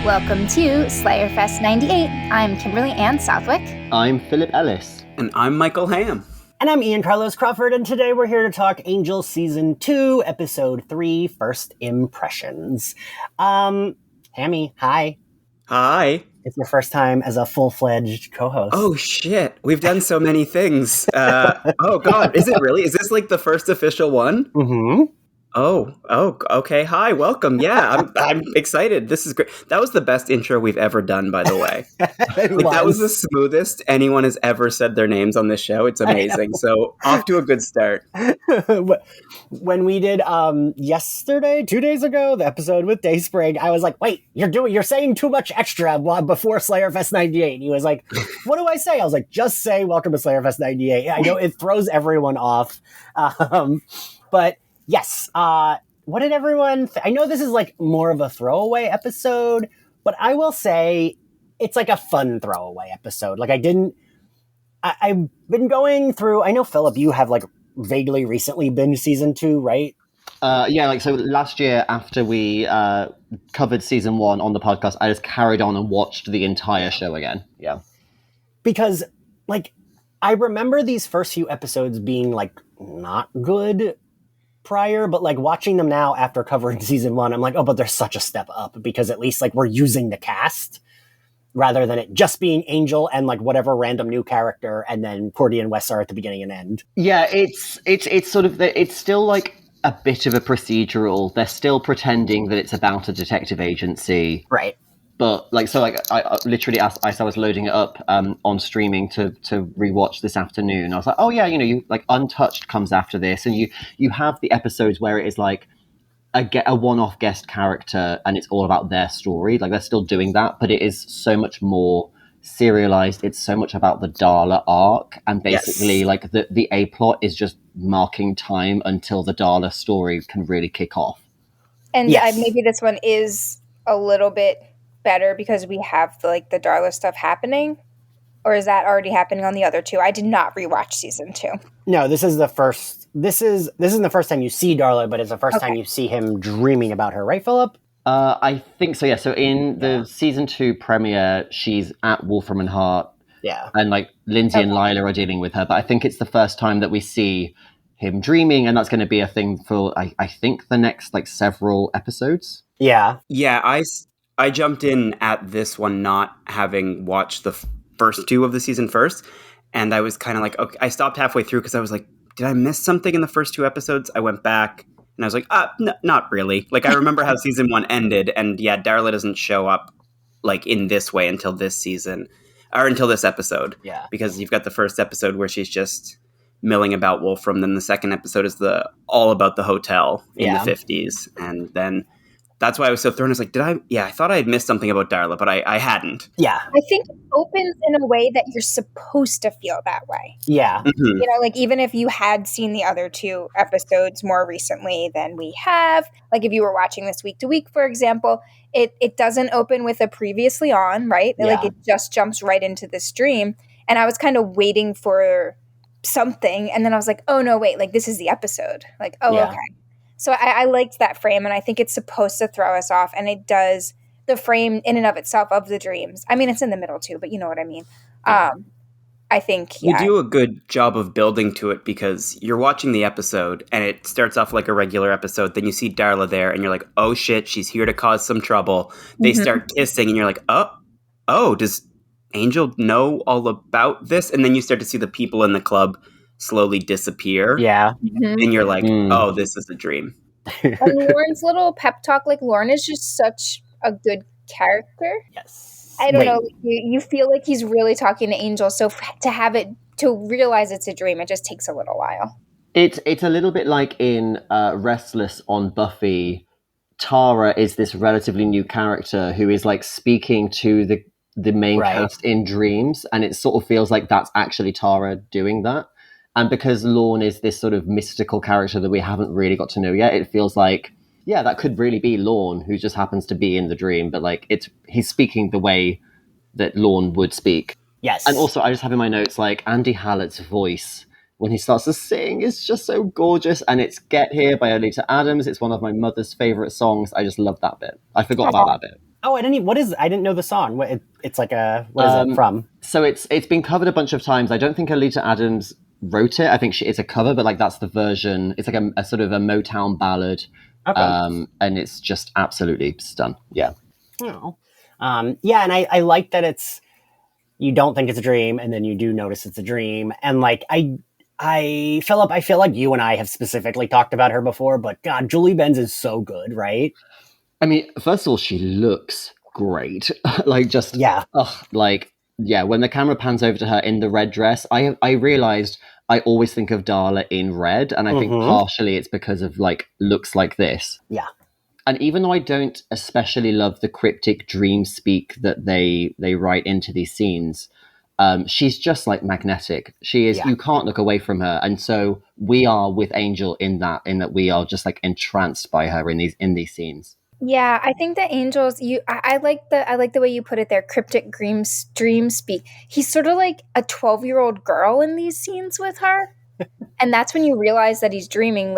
Welcome to Slayerfest 98. I'm Kimberly and Southwick. I'm Philip Ellis. And I'm Michael Hamm. And I'm Ian Carlos Crawford, and today we're here to talk Angel Season 2, Episode 3, First Impressions. Hammy, hi. Hi. It's your first time as a full-fledged co-host. Oh, shit. We've done so many things. Oh, God. Is it really? Is this like the first official one? Mm-hmm. Oh, okay. Hi, welcome. Yeah, I'm excited. This is great. That was the best intro we've ever done, by the way. That was the smoothest anyone has ever said their names on this show. It's amazing. So off to a good start. When we did yesterday, 2 days ago, the episode with Dayspring, I was like, wait, you're saying too much extra before Slayerfest 98. And he was like, what do I say? I was like, just say welcome to Slayerfest 98. I know it throws everyone off. But yes. What did everyone I know this is like more of a throwaway episode, but I will say it's like a fun throwaway episode. Like I've been going through, I know Philip, you have like vaguely recently been season 2, right? So last year after we covered season 1 on the podcast, I just carried on and watched the entire show again. Yeah. Because like I remember these first few episodes being like not good prior, but like watching them now after covering season 1, I'm like, oh, but there's such a step up because at least like we're using the cast rather than it just being Angel and like whatever random new character and then Cordy and Wes are at the beginning and end. Yeah, it's sort of it's still like a bit of a procedural. They're still pretending that it's about a detective agency, right? But I literally as I was loading it up on streaming to rewatch this afternoon, I was like, oh yeah, you like Untouched comes after this, and you have the episodes where it is like a one-off guest character and it's all about their story. Like they're still doing that, but it is so much more serialized. It's so much about the Darla arc, and basically like the A plot is just marking time until the Darla story can really kick off. And maybe this one is a little bit better because we have the Darla stuff happening, or is that already happening on the other two? I did not rewatch season 2. No, this is the first. This isn't the first time you see Darla, but it's the first time you see him dreaming about her, right, Philip? I think so. Yeah. So in the season 2 premiere, she's at Wolfram and Hart. Yeah, and like Lindsay and Lila are dealing with her, but I think it's the first time that we see him dreaming, and that's going to be a thing for I think the next like several episodes. Yeah. I jumped in at this one not having watched the first 2 of the season first, and I was kind of like, okay, I stopped halfway through because I was like, did I miss something in the first 2 episodes? I went back and I was like, not really. Like I remember how season 1 ended, and yeah, Darla doesn't show up like in this way until this season or until this episode. Yeah, because you've got the first episode where she's just milling about Wolfram, then the second episode is all about the hotel in the 50s, and then that's why I was so thrown. I was like, I thought I had missed something about Darla, but I hadn't. Yeah. I think it opens in a way that you're supposed to feel that way. Yeah. Mm-hmm. Like even if you had seen the other 2 episodes more recently than we have, like if you were watching this week to week, for example, it doesn't open with a previously on, right? Yeah. Like it just jumps right into this dream. And I was kind of waiting for something. And then I was like, oh no, wait, like this is the episode. Like, okay. So I liked that frame, and I think it's supposed to throw us off, and it does. The frame in and of itself of the dreams. I mean, it's in the middle too, but you know what I mean. I think you do a good job of building to it because you're watching the episode, and it starts off like a regular episode. Then you see Darla there, and you're like, oh shit, she's here to cause some trouble. They start kissing, and you're like, oh, does Angel know all about this? And then you start to see the people in the club slowly disappear. Yeah. And you're like, oh, this is a dream. And Lauren's little pep talk, like Lauren is just such a good character. Yes. I don't know. You feel like he's really talking to Angel. So to realize it's a dream, it just takes a little while. It's a little bit like in Restless on Buffy. Tara is this relatively new character who is like speaking to the main cast in dreams. And it sort of feels like that's actually Tara doing that. And because Lorne is this sort of mystical character that we haven't really got to know yet, it feels like, yeah, that could really be Lorne, who just happens to be in the dream. But like he's speaking the way that Lorne would speak. Yes. And also, I just have in my notes, like, Andy Hallett's voice when he starts to sing is just so gorgeous. And it's Get Here by Oleta Adams. It's one of my mother's favorite songs. I just love that bit. I forgot about that bit. Oh, I didn't know the song. It's like what is it from? So it's been covered a bunch of times. I don't think Alita Adams wrote it. I think it's a cover, but like that's the version. It's like a sort of a Motown ballad. Okay. And it's just absolutely stunned. Yeah. Oh. Yeah, and I like that you don't think it's a dream, and then you do notice it's a dream. And like Philip, I feel like you and I have specifically talked about her before, but God, Julie Benz is so good, right? I mean, first of all, she looks great. Like just when the camera pans over to her in the red dress, I realized I always think of Darla in red, and I think partially it's because of like looks like this. Yeah. And even though I don't especially love the cryptic dream speak that they write into these scenes, she's just like magnetic. She is. Yeah. You can't look away from her, and so we are with Angel in that we are just like entranced by her in these scenes. Yeah, I think that Angel's I like the way you put it there, cryptic dream speak. He's sort of like a 12-year-old girl in these scenes with her. And that's when you realize that he's dreaming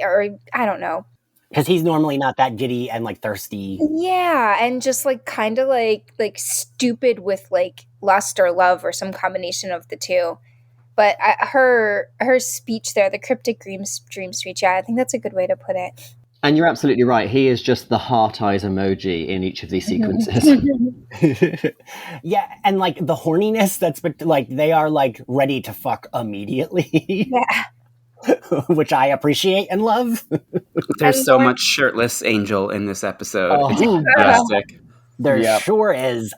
or I don't know. Because he's normally not that giddy and like thirsty. Yeah, and just like kind of like stupid with like lust or love or some combination of the two. But her speech there, the cryptic dream speech, yeah, I think that's a good way to put it. And you're absolutely right. He is just the heart eyes emoji in each of these sequences. Yeah, and like the horniness that's like they are like ready to fuck immediately. Yeah. Which I appreciate and love. There's so much shirtless Angel in this episode. It's fantastic. There sure is.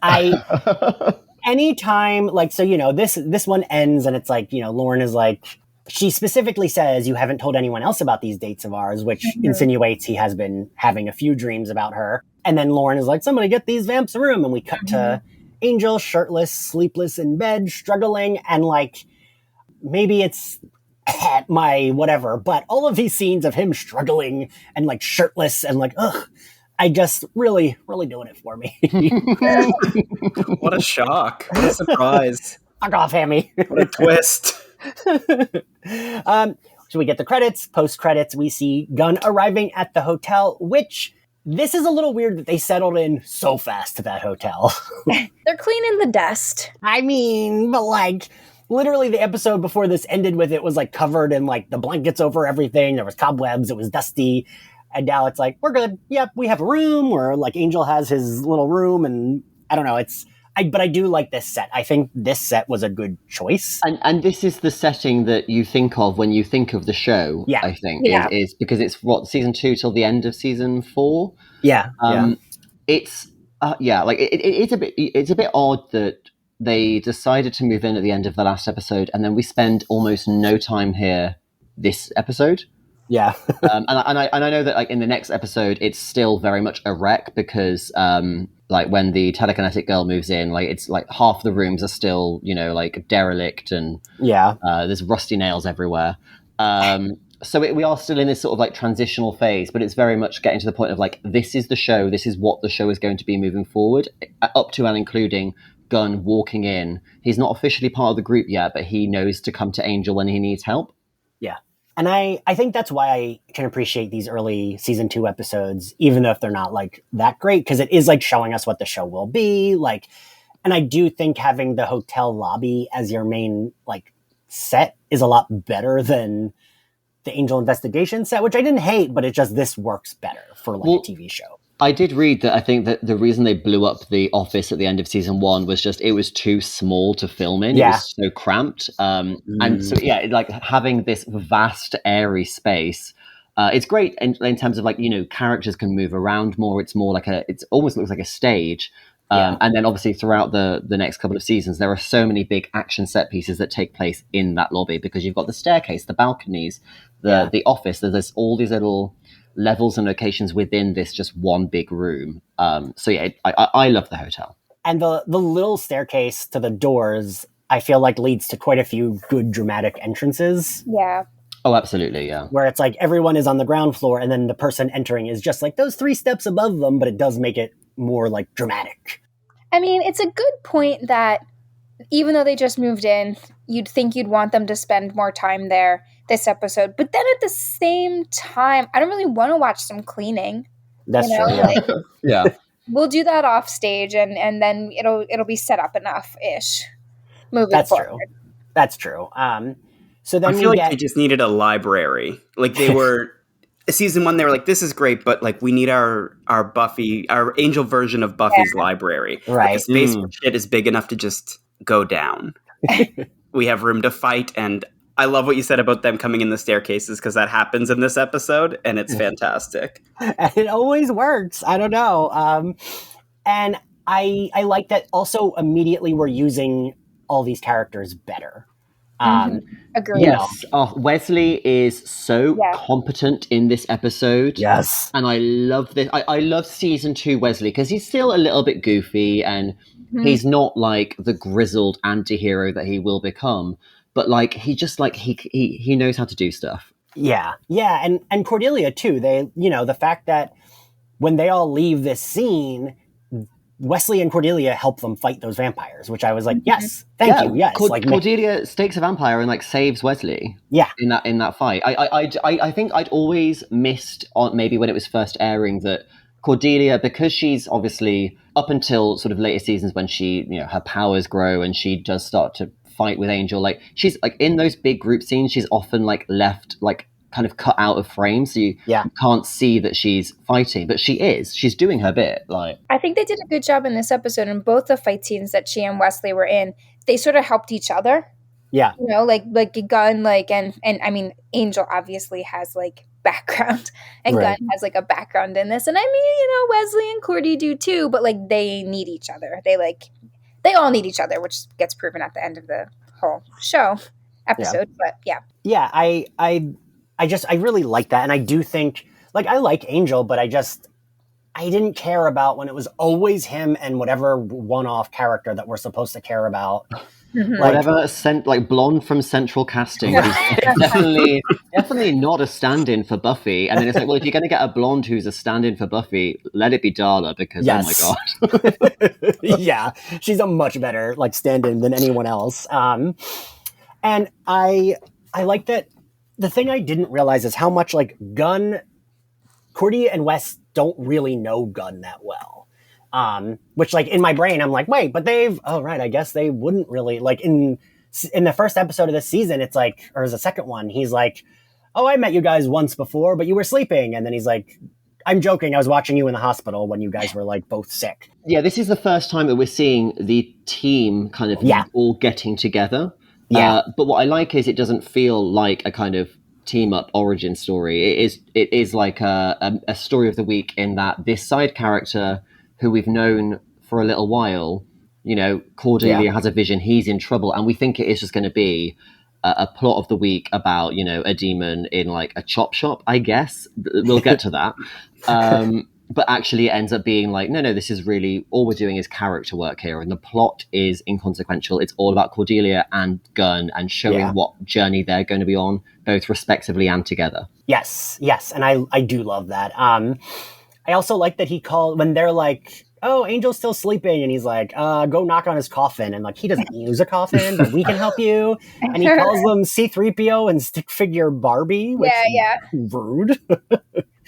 Anytime, like, so, this one ends and it's like, Lauren is like, she specifically says, you haven't told anyone else about these dates of ours, which insinuates he has been having a few dreams about her. And then Lauren is like, somebody get these vamps a room. And we cut to Angel, shirtless, sleepless in bed, struggling. And like, maybe it's my whatever, but all of these scenes of him struggling and like shirtless and like, ugh, I just really, really doing it for me. What a shock. What a surprise. Fuck off, Hammy. What a twist. So we get the credits. Post credits, we see Gunn arriving at the hotel, which this is a little weird that they settled in so fast to that hotel. They're cleaning the dust. I mean, but like literally the episode before this ended with it was like covered in like the blankets over everything. There was cobwebs. It was dusty. And now it's like, we're good. Yep, we have a room where like Angel has his little room. And I don't know. But I do like this set. I think this set was a good choice. And this is the setting that you think of when you think of the show, yeah. I think, is because it's season 2 till the end of season 4. Yeah. It's, it's a bit odd that they decided to move in at the end of the last episode, and then we spend almost no time here this episode. Yeah. and I know that like in the next episode, it's still very much a wreck because like when the telekinetic girl moves in, like it's like half the rooms are still, like derelict and there's rusty nails everywhere. So we are still in this sort of like transitional phase, but it's very much getting to the point of like, this is the show. This is what the show is going to be moving forward, up to and including Gunn walking in. He's not officially part of the group yet, but he knows to come to Angel when he needs help. Yeah. And I think that's why I can appreciate these early season 2 episodes, even though if they're not like that great, because it is like showing us what the show will be like. And I do think having the hotel lobby as your main like set is a lot better than the Angel investigation set, which I didn't hate, but this works better for like a TV show. I did read that I think that the reason they blew up the office at the end of season 1 was just it was too small to film in. Yeah. It was so cramped. And so, like having this vast, airy space, it's great in terms of like, characters can move around more. It's more like it almost looks like a stage. And then obviously throughout the next couple of seasons, there are so many big action set pieces that take place in that lobby because you've got the staircase, the balconies, the office. There's all these little levels and locations within this just one big room. I love the hotel. And the little staircase to the doors, I feel like leads to quite a few good dramatic entrances. Yeah. Oh, absolutely, yeah. Where it's like everyone is on the ground floor and then the person entering is just like those 3 steps above them, but it does make it more like dramatic. I mean, it's a good point that even though they just moved in, you'd think you'd want them to spend more time there this episode. But then at the same time, I don't really want to watch some cleaning. That's true. Yeah. Yeah. we'll do that off stage, and then it'll be set up enough ish. Moving forward. True. That's true. So then I feel like they just needed a library. Like they were season 1, they were like, "This is great, but like we need our Buffy, our Angel version of Buffy's library. Right. Like, the space for shit is big enough to just go down. We have room to fight." And I love what you said about them coming in the staircases, because that happens in this episode, and it's fantastic. And it always works. I don't know. And I like that also immediately we're using all these characters better. Agreed. Yes. Oh, Wesley is so competent in this episode. Yes. And I love this. I love season 2 Wesley, because he's still a little bit goofy, and he's not like the grizzled anti-hero that he will become. But like he just like he knows how to do stuff. Yeah. Yeah. And Cordelia too. They, the fact that when they all leave this scene, Wesley and Cordelia help them fight those vampires, which I was like, yes, thank you, yes. Cordelia stakes a vampire and like saves Wesley. Yeah, in that fight. I think I'd always missed on maybe when it was first airing that Cordelia, because she's obviously up until sort of later seasons when she, her powers grow and she does start to fight with Angel. Like she's like in those big group scenes, she's often like left like kind of cut out of frame, so you can't see that she's fighting, but she's doing her bit. Like I think they did a good job in this episode. In both the fight scenes that she and Wesley were in, they sort of helped each other. Yeah, like Gunn, like and I mean Angel obviously has like background, and Gunn has like a background in this, and I mean Wesley and Cordy do too, but like they need each other. They all need each other, which gets proven at the end of the whole show episode. But I really like that. And I do think, like, I like Angel, but I didn't care about when it was always him and whatever one-off character that we're supposed to care about. Whatever blonde from Central Casting is definitely not a stand-in for Buffy. And then it's like, well, if you're going to get a blonde who's a stand-in for Buffy, let it be Darla, because oh my god. Yeah, she's a much better like stand-in than anyone else. And I like that. The thing I didn't realize is how much like Cordy and Wes don't really know Gunn that well. Which like in my brain, I'm like, wait, but I guess they wouldn't really like in the first episode of this season. It's like, or the second one, he's like, oh, I met you guys once before, but you were sleeping. And then he's like, I'm joking. I was watching you in the hospital when you guys were like both sick. Yeah. This is the first time that we're seeing the team kind of all getting together. Yeah. But what I like is it doesn't feel like a kind of team up origin story. It is like a story of the week, in that this side character who we've known for a little while, Cordelia has a vision, he's in trouble, and we think it is just going to be a plot of the week about, a demon in like a chop shop, I guess. We'll get to that. But actually it ends up being like, no, this is really, all we're doing is character work here, and the plot is inconsequential. It's all about Cordelia and Gunn and showing what journey they're going to be on, both respectively and together. Yes, and I do love that. I also like that he called, when they're like, oh, Angel's still sleeping, and he's like, go knock on his coffin, and like, he doesn't use a coffin, but we can help you. And he calls them C-3PO and stick figure Barbie, which is rude.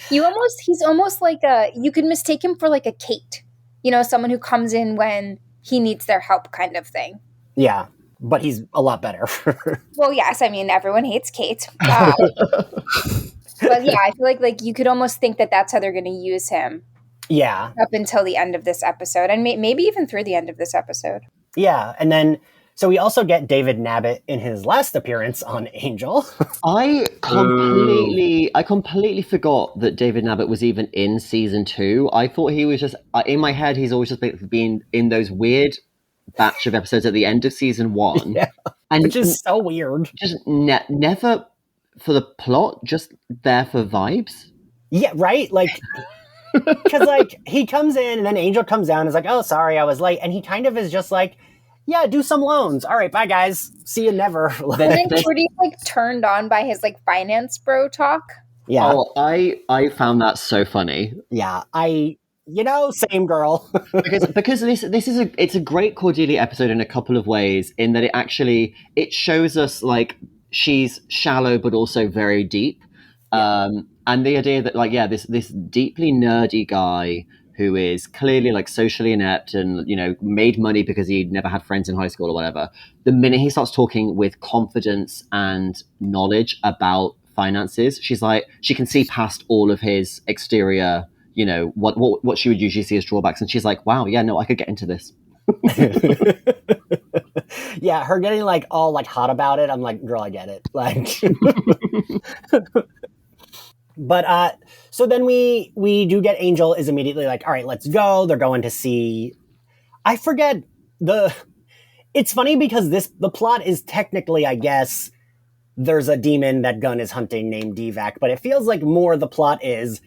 He's almost like you could mistake him for like a Kate, someone who comes in when he needs their help kind of thing. Yeah, but he's a lot better. Well, yes, I mean, everyone hates Kate. But yeah, I feel like you could almost think that that's how they're going to use him. Yeah. Up until the end of this episode, and maybe even through the end of this episode. Yeah, and then so we also get David Nabbit in his last appearance on Angel. I completely forgot that David Nabbit was even in season 2. I thought he was just, in my head, he's always just been in those weird batch of episodes at the end of season 1. Yeah, and which is so weird. Just never for the plot, just there for vibes. Yeah, right? Like, because like he comes in and then Angel comes down and is like, oh, sorry, I was late. And he kind of is just like, yeah, do some loans. All right, bye guys. See you never. And then Cordy's like turned on by his like finance bro talk. Yeah. Oh, I found that so funny. Yeah, same girl. because it's a great Cordelia episode in a couple of ways, in that it shows us like she's shallow but also very deep. And the idea that like, this deeply nerdy guy who is clearly like socially inept and, you know, made money because he'd never had friends in high school or whatever, the minute he starts talking with confidence and knowledge about finances, she's like, she can see past all of his exterior, you know, what she would usually see as drawbacks. And she's like, wow, yeah, no, I could get into this. Yeah, her getting like all like hot about it, I'm like, girl, I get it. Like but so then we do get Angel is immediately like, all right, let's go. They're going to see, I forget it's funny because the plot is technically, I guess, there's a demon that Gunn is hunting named Divac, but it feels like more the plot is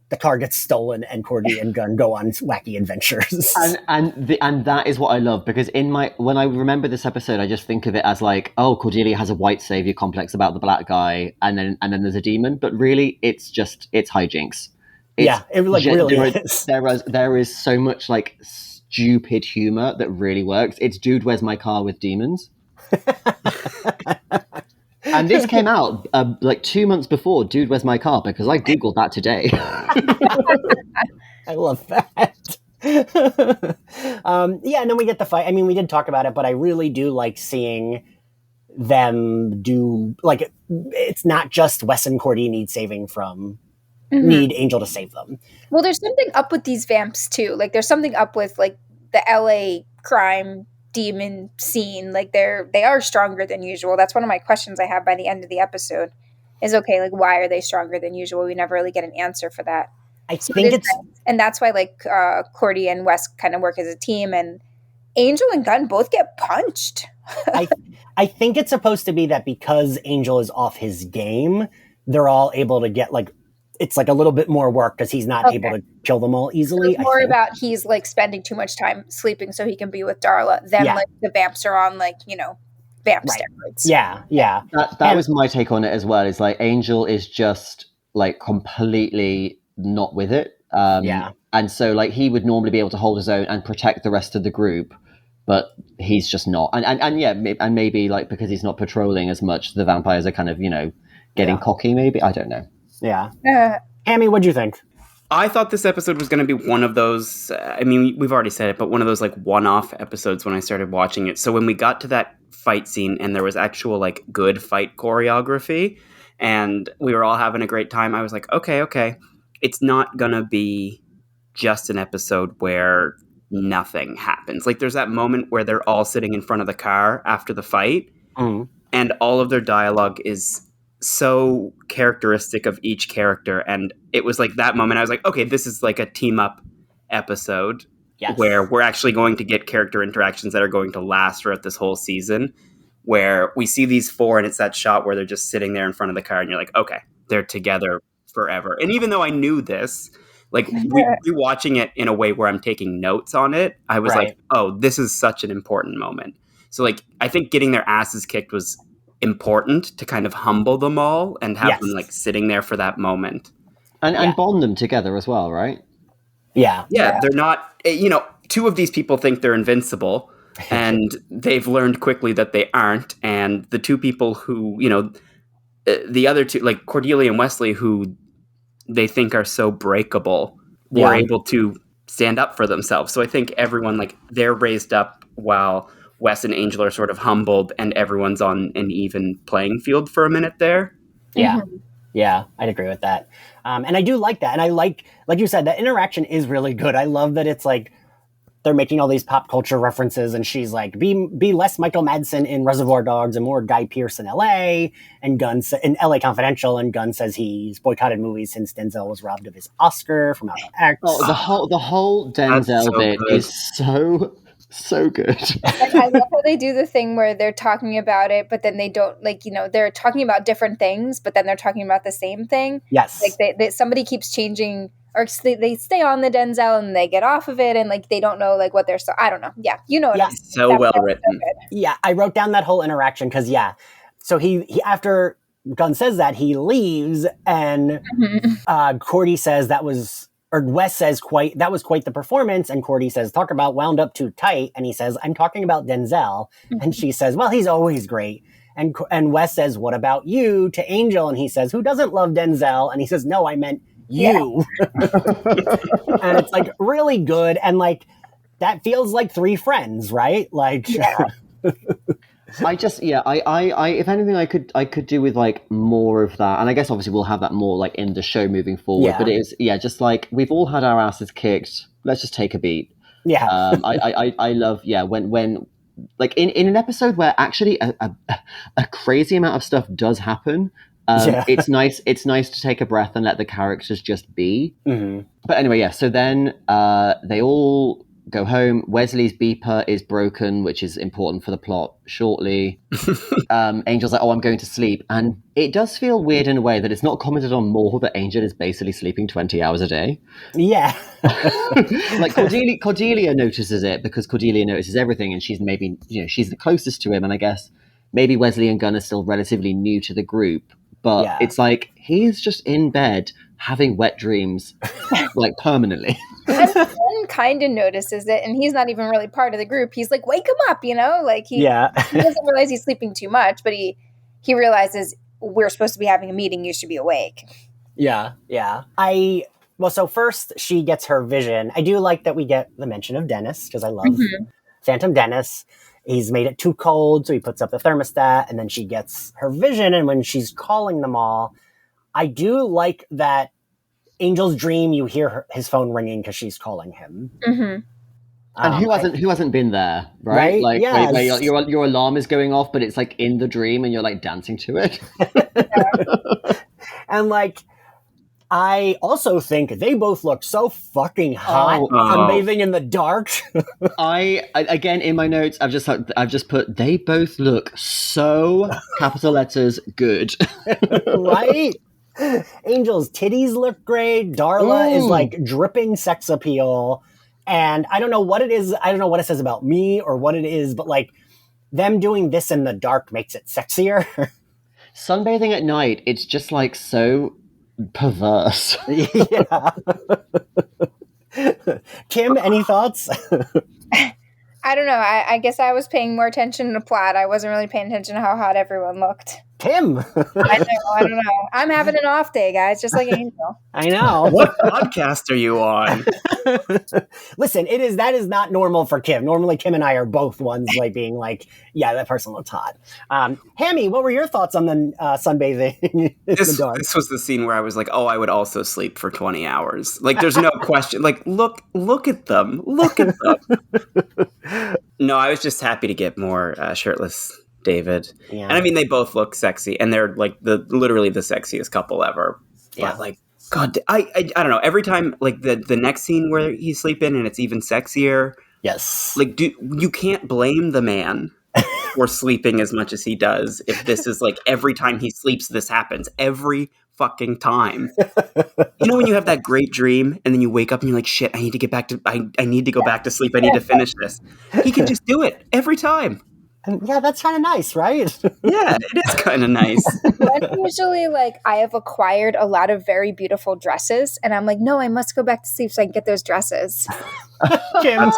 the car gets stolen and Cordy and Gunn go on wacky adventures. And that is what I love, because when I remember this episode, I just think of it as like, oh, Cordelia has a white savior complex about the black guy, and then there's a demon, but really it's hijinks. It like really is. There is so much like stupid humor that really works. It's Dude, Where's My Car with demons. And this came out like 2 months before Dude, Where's My Car? Because I Googled that today. I love that. And then we get the fight. I mean, we did talk about it, but I really do like seeing them do, like, it's not just Wes and Cordy need saving from, need Angel to save them. Well, there's something up with these vamps, too. Like, there's something up with, like, the LA crime demon scene. Like, they are stronger than usual. That's one of my questions I have by the end of the episode is, okay, like, why are they stronger than usual? We never really get an answer for that. I think it's nice. And that's why, like, Cordy and Wes kind of work as a team, and Angel and Gunn both get punched. I think it's supposed to be that because Angel is off his game, they're all able to get, like, it's like a little bit more work because he's not able to kill them all easily. It's more about he's like spending too much time sleeping so he can be with Darla. Then like the vamps are on, like, you know, vamp steroids. Yeah. That was my take on it as well. It's like Angel is just like completely not with it. And so like he would normally be able to hold his own and protect the rest of the group, but he's just not. And maybe like because he's not patrolling as much, the vampires are kind of, you know, getting cocky maybe. I don't know. Yeah. Hammy, what'd you think? I thought this episode was going to be one of those, I mean, we've already said it, but one of those like one-off episodes when I started watching it. So when we got to that fight scene and there was actual like good fight choreography and we were all having a great time, I was like, okay. It's not going to be just an episode where nothing happens. Like there's that moment where they're all sitting in front of the car after the fight and all of their dialogue is so characteristic of each character, and it was like that moment I was like, okay, this is like a team up episode where we're actually going to get character interactions that are going to last throughout this whole season, where we see these four and it's that shot where they're just sitting there in front of the car and you're like, okay, they're together forever. And even though I knew this, like rewatching it in a way where I'm taking notes on it, I was like, oh, this is such an important moment. So like I think getting their asses kicked was important to kind of humble them all and have them like sitting there for that moment and bond them together as well, right? Yeah, they're not, you know, two of these people think they're invincible and they've learned quickly that they aren't, and the two people who, you know, the other two, like Cordelia and Wesley, who they think are so breakable, were able to stand up for themselves. So I think everyone, like, they're raised up while Wes and Angel are sort of humbled and everyone's on an even playing field for a minute there. Yeah, I'd agree with that. And I do like that. And I like you said, that interaction is really good. I love that it's like they're making all these pop culture references and she's like, be less Michael Madsen in Reservoir Dogs and more Guy Pearce in LA, and Gunn in LA Confidential, and Gunn says he's boycotted movies since Denzel was robbed of his Oscar from Malcolm X. Oh, the whole Denzel bit is so good. Like, I love how they do the thing where they're talking about it, but then they don't, like, you know, they're talking about different things, but then they're talking about the same thing. Yes. Like they somebody keeps changing, or they stay on the Denzel and they get off of it, and like they don't know like what they're. So I don't know. Yeah, you know. What so well written. So yeah, I wrote down that whole interaction because so he after Gunn says that, he leaves, and Cordy says Wes says that was quite the performance, and Cordy says, talk about wound up too tight, and he says, I'm talking about Denzel, and she says, well, he's always great, and Wes says, what about you, to Angel, and he says, who doesn't love Denzel, and he says, no, I meant you. And it's like really good. And like, that feels like three friends, right? Like, I if anything, I could do with like more of that, and I guess obviously we'll have that more like in the show moving forward. Yeah. But it is just like we've all had our asses kicked. Let's just take a beat. Yeah. I love when like in an episode where actually a crazy amount of stuff does happen. It's nice to take a breath and let the characters just be. Mm-hmm. But anyway, so then they all go home. Wesley's beeper is broken, which is important for the plot shortly. Angel's like, I'm going to sleep. And it does feel weird in a way that it's not commented on more that Angel is basically sleeping 20 hours a day. Yeah. Like Cordelia notices it because Cordelia notices everything, and she's maybe, she's the closest to him. And I guess maybe Wesley and Gunn are still relatively new to the group. But it's like, he's just in bed having wet dreams, like permanently. And Gunn kind of notices it, and he's not even really part of the group. He's like, wake him up, Like, he doesn't realize he's sleeping too much, but he realizes we're supposed to be having a meeting. You should be awake. Yeah. So first she gets her vision. I do like that we get the mention of Dennis, because I love Phantom Dennis. He's made it too cold, so he puts up the thermostat, and then she gets her vision. And when she's calling them all, I do like that Angel's dream, you hear his phone ringing because she's calling him. Mm-hmm. And who hasn't been there, right? Like, yes. where your alarm is going off, but it's like in the dream, and you're like dancing to it. And like, I also think they both look so fucking hot sunbathing in the dark. I again in my notes I've just put they both look so capital letters good. Right? Angel's titties look great. Darla is like dripping sex appeal. And I don't know what it is. I don't know what it says about me or what it is, but like them doing this in the dark makes it sexier. Sunbathing at night, it's just like so perverse. Yeah. Kim, any thoughts? I don't know. I guess I was paying more attention to plot. I wasn't really paying attention to how hot everyone looked. Kim. I don't know. I'm having an off day, guys, just like Angel. I know. What podcast are you on? Listen, that is not normal for Kim. Normally, Kim and I are both ones like being like, yeah, that person looks hot. Hammy, what were your thoughts on the sunbathing in the dark? This was the scene where I was like, I would also sleep for 20 hours. Like, there's no question. Like, look at them. Look at them. No, I was just happy to get more shirtless David. Yeah. And I mean, they both look sexy, and they're like literally the sexiest couple ever. Yeah. But like, God, I don't know. Every time, like the next scene where he's sleeping and it's even sexier. Yes. Like, you can't blame the man for sleeping as much as he does if this is like every time he sleeps, this happens every fucking time. When you have that great dream and then you wake up and you're like, shit, I need to get back to, I need to go back to sleep. I need to finish this. He can just do it every time. And yeah, that's kind of nice, right? Yeah, it is kind of nice. I'm usually like, I have acquired a lot of very beautiful dresses, and I'm like, no, I must go back to sleep so I can get those dresses. Kim,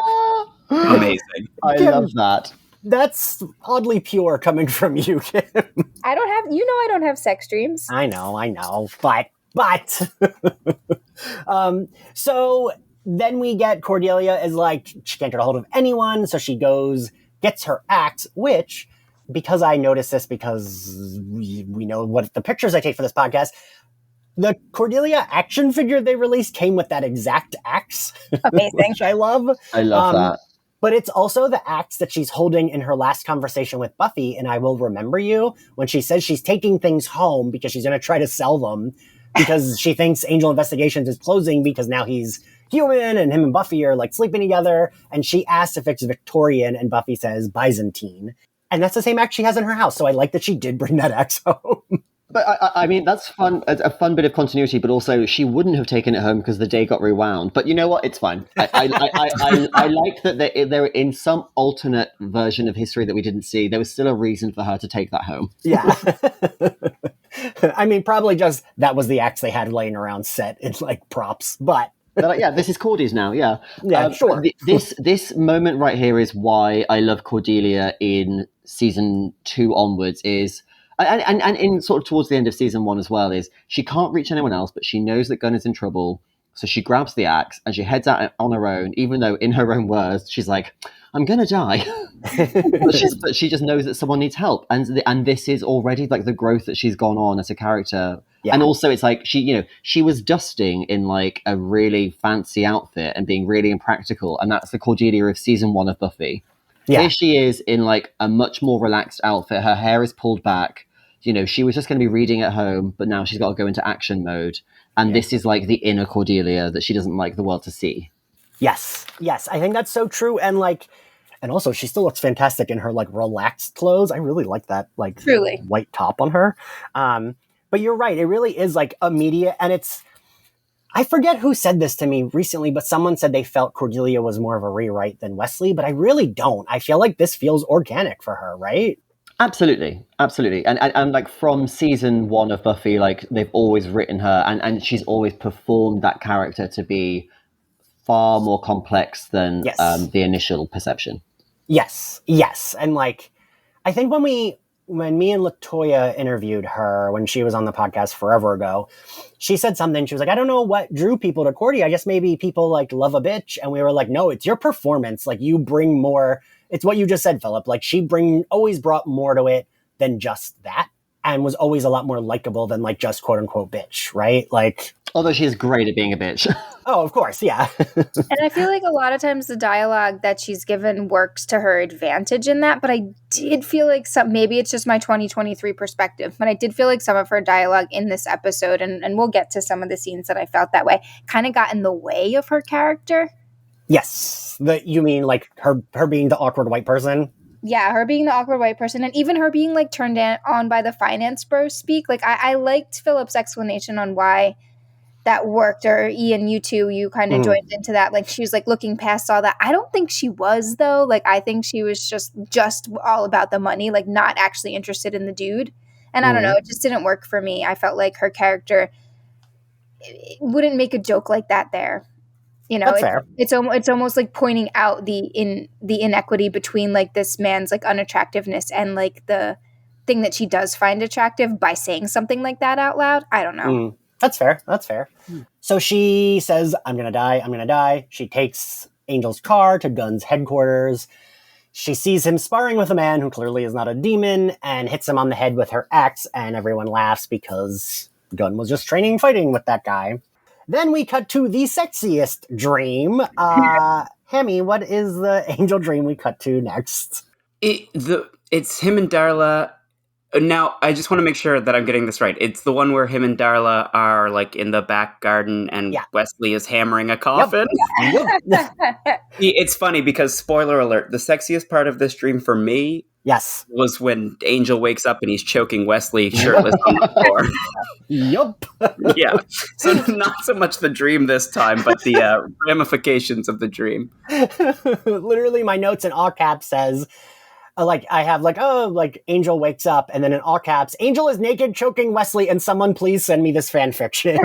amazing. I love that. That's oddly pure coming from you, Kim. I don't have sex dreams. I know, but so then we get Cordelia is like, she can't get a hold of anyone, so she goes, gets her axe, which, because I noticed this because we know what the pictures I take for this podcast, the Cordelia action figure they released came with that exact axe. Amazing. Which I love. I love that. But it's also the axe that she's holding in her last conversation with Buffy, and I will remember you, when she says she's taking things home because she's going to try to sell them because she thinks Angel Investigations is closing because now he's human and him and Buffy are like sleeping together. And she asks if it's Victorian, and Buffy says Byzantine. And that's the same axe she has in her house. So I like that she did bring that axe home. But I mean, that's fun. A fun bit of continuity, but also she wouldn't have taken it home because the day got rewound. But you know what? It's fine. I like that they're in some alternate version of history that we didn't see. There was still a reason for her to take that home. Yeah. I mean, probably just that was the axe they had laying around set in like props, but. Like, yeah, this is Cordy's now. Yeah, sure. This moment right here is why I love Cordelia in season 2 onwards. Is And in sort of towards the end of season 1 as well, is she can't reach anyone else, but she knows that Gunn is in trouble. So she grabs the axe and she heads out on her own, even though in her own words, she's like, I'm going to die. but she just knows that someone needs help. And this is already like the growth that she's gone on as a character. Yeah. And also it's like she was dusting in like a really fancy outfit and being really impractical. And that's the Cordelia of season 1 of Buffy. Yeah. Here she is in like a much more relaxed outfit. Her hair is pulled back. She was just going to be reading at home, but now she's got to go into action mode. And this is like the inner Cordelia that she doesn't like the world to see. Yes. I think that's so true. And also she still looks fantastic in her like relaxed clothes. I really like that like truly white top on her. But you're right. It really is like immediate. And I forget who said this to me recently, but someone said they felt Cordelia was more of a rewrite than Wesley, but I really don't. I feel like this feels organic for her, right? Absolutely. And like from season 1 of Buffy, like they've always written her and she's always performed that character to be far more complex than the initial perception. Yes. And like, I think when me and Latoya interviewed her when she was on the podcast forever ago, she said something. She was like, I don't know what drew people to Cordy. I guess maybe people like love a bitch. And we were like, no, it's your performance. Like you bring more. It's what you just said, Philip. Like she always brought more to it than just that, and was always a lot more likable than like just quote unquote bitch, right? Like, although she's great at being a bitch. Oh, of course, yeah. And I feel like a lot of times the dialogue that she's given works to her advantage in that, but I did feel like maybe it's just my 2023 perspective, but I did feel like some of her dialogue in this episode, and we'll get to some of the scenes that I felt that way, kind of got in the way of her character. Yes. You mean like her being the awkward white person? Yeah, her being the awkward white person, and even her being like turned on by the finance bro speak. Like I liked Philip's explanation on why that worked, or Ian, you kind of joined into that. Like she was like looking past all that. I don't think she was though. Like I think she was just all about the money, like not actually interested in the dude. And I don't know, it just didn't work for me. I felt like her character wouldn't make a joke like that there. That's fair. It's almost like pointing out the inequity between like this man's like unattractiveness and like the thing that she does find attractive by saying something like that out loud. I don't know. That's fair. So she says, I'm going to die. She takes Angel's car to Gunn's headquarters. She sees him sparring with a man who clearly is not a demon and hits him on the head with her axe, and everyone laughs because Gunn was just training fighting with that guy. Then we cut to the sexiest dream. Hammy, what is the angel dream we cut to next? It's him and Darla. Now, I just want to make sure that I'm getting this right. It's the one where him and Darla are like in the back garden and Wesley is hammering a coffin. Yep. It's funny because, spoiler alert, the sexiest part of this dream for me was when Angel wakes up and he's choking Wesley shirtless on the floor. Yup. Yeah. So not so much the dream this time, but the ramifications of the dream. Literally, my notes in all caps says, I have Angel wakes up, and then in all caps, Angel is naked choking Wesley, and someone please send me this fan fiction.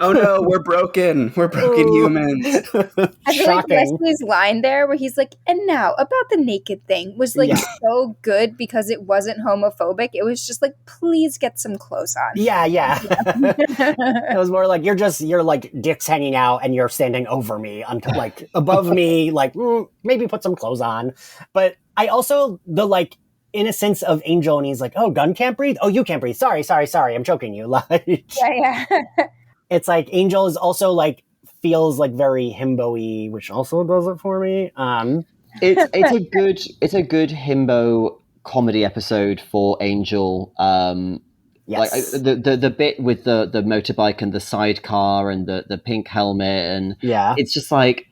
Oh no, we're broken. We're broken humans. I feel like Wesley's line there where he's like, and now about the naked thing was like so good because it wasn't homophobic. It was just like, please get some clothes on. Yeah. It was more like you're like dicks hanging out and you're standing over me, like above me, like maybe put some clothes on. But I also the innocence of Angel, and he's like, oh, Gunn can't breathe? Oh, you can't breathe. Sorry, I'm choking you. Like Yeah. It's like Angel is also like feels like very himbo-y, which also does it for me. It's a good himbo comedy episode for Angel. Yes. Like the bit with the motorbike and the sidecar and the pink helmet, and it's just like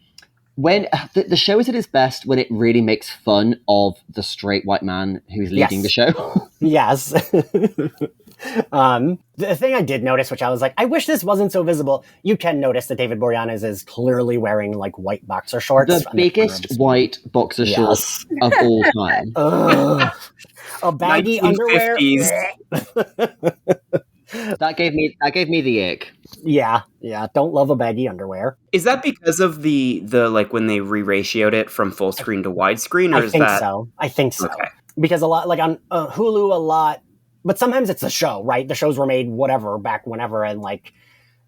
when the show is at its best when it really makes fun of the straight white man who's leading the show. Yes. The thing I did notice, which I was like, I wish this wasn't so visible. You can notice that David Boreanaz is clearly wearing like white boxer shorts. The biggest white boxer shorts of all time. A baggy underwear. That gave me the ick. Yeah. Don't love a baggy underwear. Is that because of the like when they re-ratioed it from full screen to widescreen, or I think so. Okay. because a lot, like on Hulu, a lot, but sometimes it's a show, right? The shows were made whatever back whenever, and like,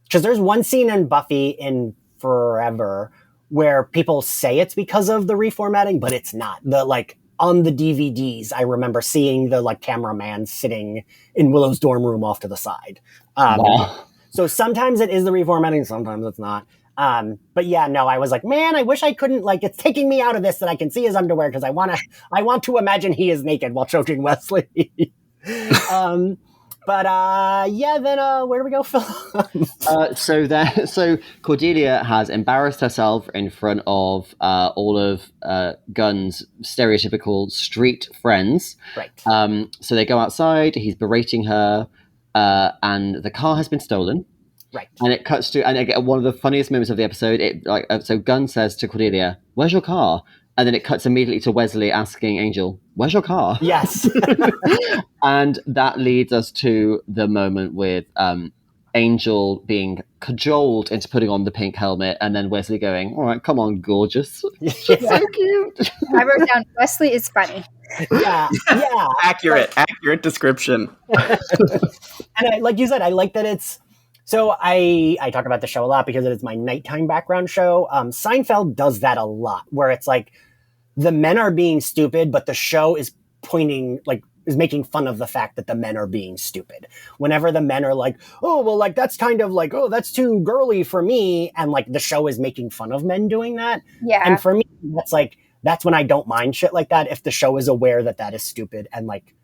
because there's one scene in Buffy in Forever where people say it's because of the reformatting, but it's not. The like on the DVDs, I remember seeing the like cameraman sitting in Willow's dorm room off to the side. Wow. So sometimes it is the reformatting, sometimes it's not. But yeah, no, I was like, man, I wish I couldn't, like, it's taking me out of this that I can see his underwear because I want to imagine he is naked while choking Wesley. Yeah, then where do we go, Phil? So Cordelia has embarrassed herself in front of all of Gunn's stereotypical street friends. Right. So they go outside. He's berating her, and the car has been stolen. Right. And it cuts to, and again, one of the funniest moments of the episode. So Gunn says to Cordelia, "Where's your car?" And then it cuts immediately to Wesley asking Angel, "Where's your car?" Yes. And that leads us to the moment with Angel being cajoled into putting on the pink helmet, and then Wesley going, "All right, come on, gorgeous." She's so cute. I wrote down Wesley is funny. Yeah. Accurate description. And like you said, I like that it's. So I talk about the show a lot because it is my nighttime background show. Seinfeld does that a lot, where it's like the men are being stupid, but the show is is making fun of the fact that the men are being stupid. Whenever the men are like, oh, well, like, that's kind of like, oh, that's too girly for me. And like the show is making fun of men doing that. Yeah. And for me, that's when I don't mind shit like that. If the show is aware that that is stupid and like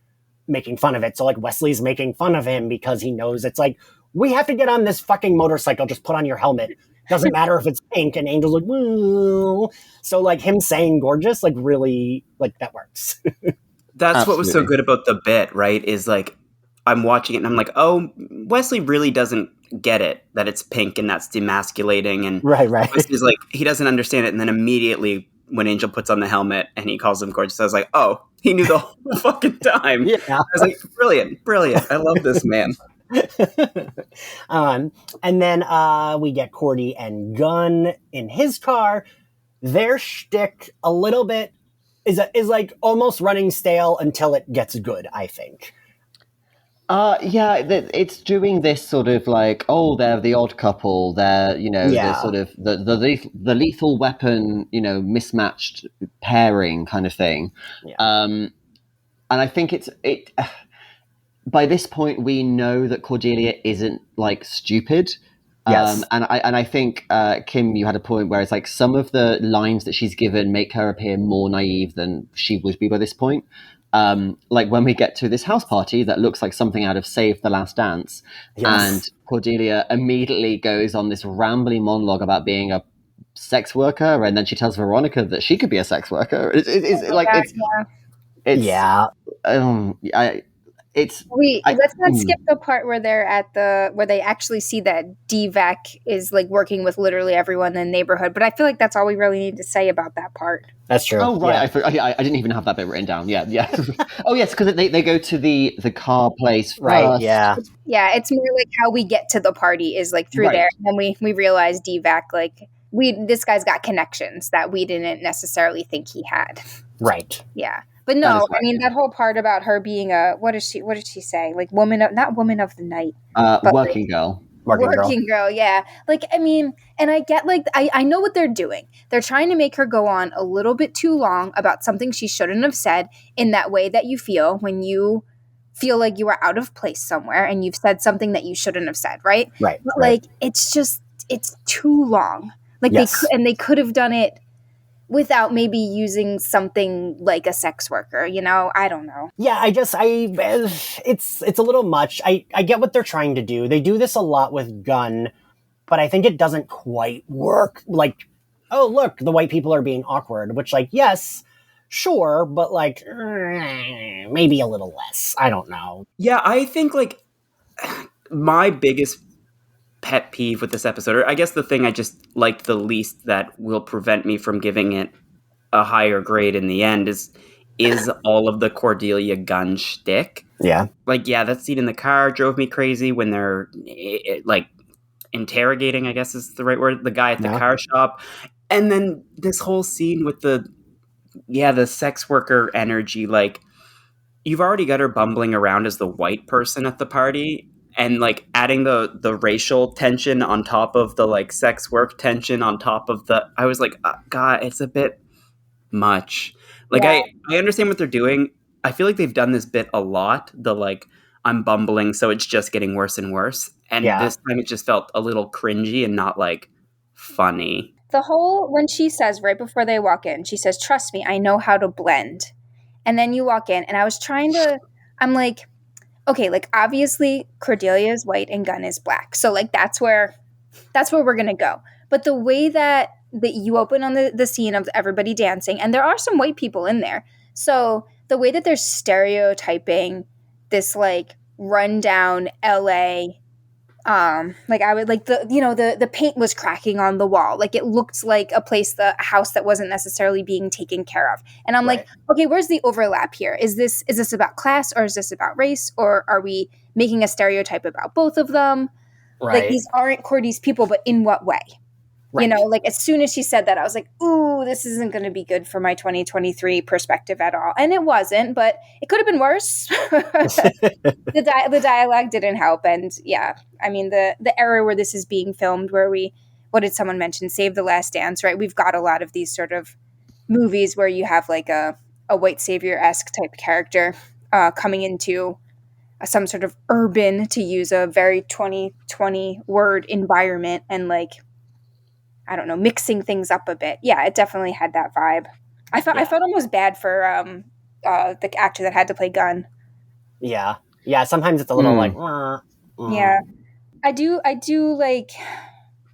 making fun of it. So like Wesley's making fun of him because he knows it's like, we have to get on this fucking motorcycle. Just put on your helmet. Doesn't matter if it's pink. And Angel's like, woo. So like him saying gorgeous, like really, like that works. That's Absolutely. what was so good about the bit, right? Is like, I'm watching it and I'm like, oh, Wesley really doesn't get it, that it's pink and that's demasculating. And Right. Wesley's like, he doesn't understand it. And then immediately when Angel puts on the helmet and he calls him gorgeous, I was like, oh, he knew the whole fucking time. Yeah. I was like, brilliant. I love this man. And then we get Cordy and Gunn in his car. Their shtick a little bit is like almost running stale until it gets good, I think. It's doing this sort of like, oh, they're the odd couple. They're, the sort of the lethal weapon, mismatched pairing kind of thing. Yeah. And I think it. By this point, we know that Cordelia isn't like stupid. Yes. And I think Kim, you had a point where it's like some of the lines that she's given make her appear more naive than she would be by this point. Like when we get to this house party that looks like something out of Save the Last Dance, and Cordelia immediately goes on this rambling monologue about being a sex worker, and then she tells Veronica that she could be a sex worker. Let's not skip the part where they're where they actually see that DVAC is like working with literally everyone in the neighborhood. But I feel like that's all we really need to say about that part. That's true. Oh right, yeah. I didn't even have that bit written down. Yeah. Oh yes, because they go to the car place first. Right. Yeah. Yeah, it's more like how we get to the party is like through there, and then we realize DVAC like this guy's got connections that we didn't necessarily think he had. Right. Yeah. But no, I mean that whole part about her being what did she say? Like not woman of the night. Working girl. Working girl, yeah. Like, I mean, and I get like I know what they're doing. They're trying to make her go on a little bit too long about something she shouldn't have said in that way that you feel when you feel like you are out of place somewhere and you've said something that you shouldn't have said, right? Right. But like it's too long. Like they could have done it without maybe using something like a sex worker, I don't know. Yeah, it's a little much. I get what they're trying to do. They do this a lot with Gunn, but I think it doesn't quite work. Like, oh, look, the white people are being awkward, which like, yes, sure, but like, maybe a little less. I don't know. Yeah, I think like my biggest pet peeve with this episode, or I guess the thing I just liked the least that will prevent me from giving it a higher grade in the end is all of the Cordelia Gunn shtick. Yeah. Like, yeah, that scene in the car drove me crazy when they're like interrogating, I guess is the right word, the guy at the car shop. And then this whole scene with the sex worker energy, like you've already got her bumbling around as the white person at the party, and like adding the racial tension on top of the like sex work tension on top of I was like, God, it's a bit much. Like I understand what they're doing. I feel like they've done this bit a lot. The like, I'm bumbling, so it's just getting worse and worse. And this time it just felt a little cringy and not like funny. The whole, when she says right before they walk in, she says, "Trust me, I know how to blend." And then you walk in, and I was I'm like, okay, like obviously Cordelia is white and Gunn is black. So like that's where we're gonna go. But the way that you open on the scene of everybody dancing, and there are some white people in there. So the way that they're stereotyping this like rundown LA, like I would like the paint was cracking on the wall. Like it looked like a house that wasn't necessarily being taken care of. And I'm like, okay, where's the overlap here? Is this about class, or is this about race, or are we making a stereotype about both of them? Right. Like these aren't Cordy's people, but in what way? Right. You know, like as soon as she said that, I was like, ooh, this isn't going to be good for my 2023 perspective at all. And it wasn't, but it could have been worse. The dialogue didn't help. And yeah, I mean, the era where this is being filmed, where what did someone mention? Save the Last Dance, right? We've got a lot of these sort of movies where you have like a white savior-esque type character coming into some sort of urban, to use a very 2020 word, environment, and like, I don't know, mixing things up a bit. Yeah, it definitely had that vibe. I felt almost bad for the actor that had to play Gunn. Yeah. Sometimes it's a little like. Yeah, I do like.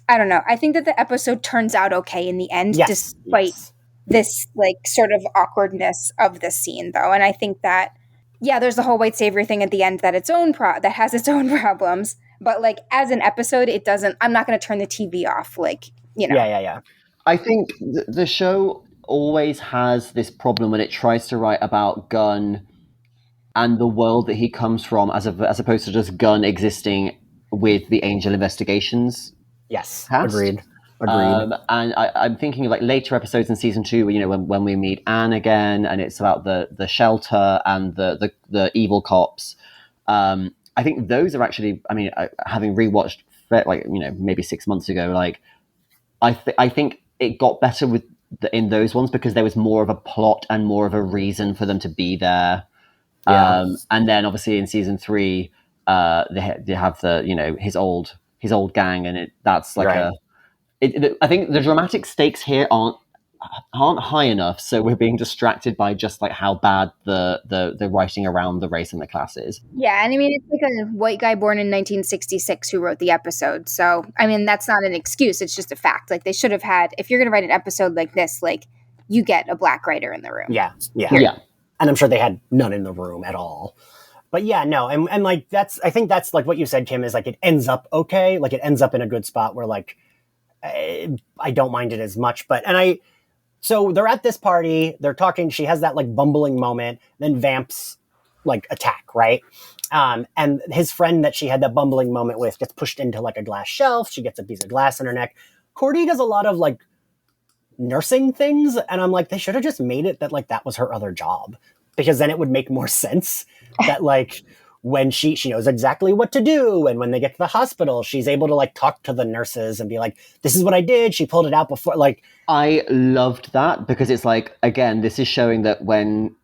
I don't know. I think that the episode turns out okay in the end, despite this like sort of awkwardness of the scene, though. And I think that there's the whole white savior thing at the end that has its own problems. But like as an episode, it doesn't. I'm not going to turn the TV off. Like. You know. Yeah. I think the show always has this problem when it tries to write about Gunn and the world that he comes from, as opposed to just Gunn existing with the Angel Investigations. Yes, cast. Agreed. And I'm thinking of like later episodes in season 2, where, you know, when we meet Anne again, and it's about the shelter and the evil cops. I think those are actually. I mean, having rewatched like, you know, maybe 6 months ago, like. I think it got better in those ones because there was more of a plot and more of a reason for them to be there. And then obviously in season 3, they have the, you know, his old gang, and that's like I think the dramatic stakes here aren't high enough, so we're being distracted by just like how bad the writing around the race and the class is. Yeah, and I mean, it's like a white guy born in 1966 who wrote the episode. So, I mean, that's not an excuse. It's just a fact. Like, they should have had, if you're going to write an episode like this, like, you get a black writer in the room. Yeah. And I'm sure they had none in the room at all. But yeah, no, and like I think that's like what you said, Kim, is like it ends up okay. Like it ends up in a good spot where like I don't mind it as much. So they're at this party, they're talking, she has that like bumbling moment, then Vamps like attack, right? And his friend that she had that bumbling moment with gets pushed into like a glass shelf, she gets a piece of glass in her neck. Cordy does a lot of like nursing things, and I'm like, they should have just made it that like that was her other job, because then it would make more sense that like when she knows exactly what to do, and when they get to the hospital, she's able to like talk to the nurses and be like, this is what I did, she pulled it out before. Like, I loved that, because it's like, again, this is showing that when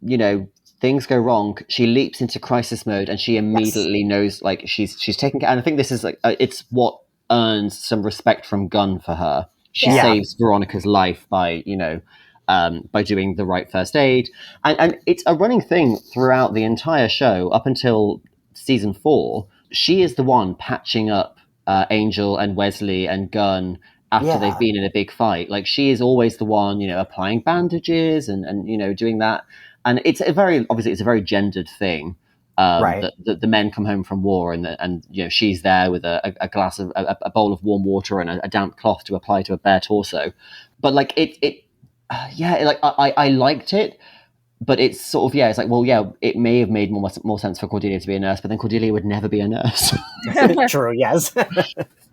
you know things go wrong, she leaps into crisis mode and she immediately knows like she's taking care. And I think this is like it's what earns some respect from Gunn for her. She saves Veronica's life by, you know, by doing the right first aid. And it's a running thing throughout the entire show up until season 4. She is the one patching up Angel and Wesley and Gunn after they've been in a big fight. Like, she is always the one, you know, applying bandages and you know, doing that. And it's a very gendered thing. Right. The men come home from war, and you know, she's there with a glass of a bowl of warm water and a damp cloth to apply to a bare torso. But like I liked it, but it's sort of, it's like, well, it may have made more sense for Cordelia to be a nurse, but then Cordelia would never be a nurse. True, yes.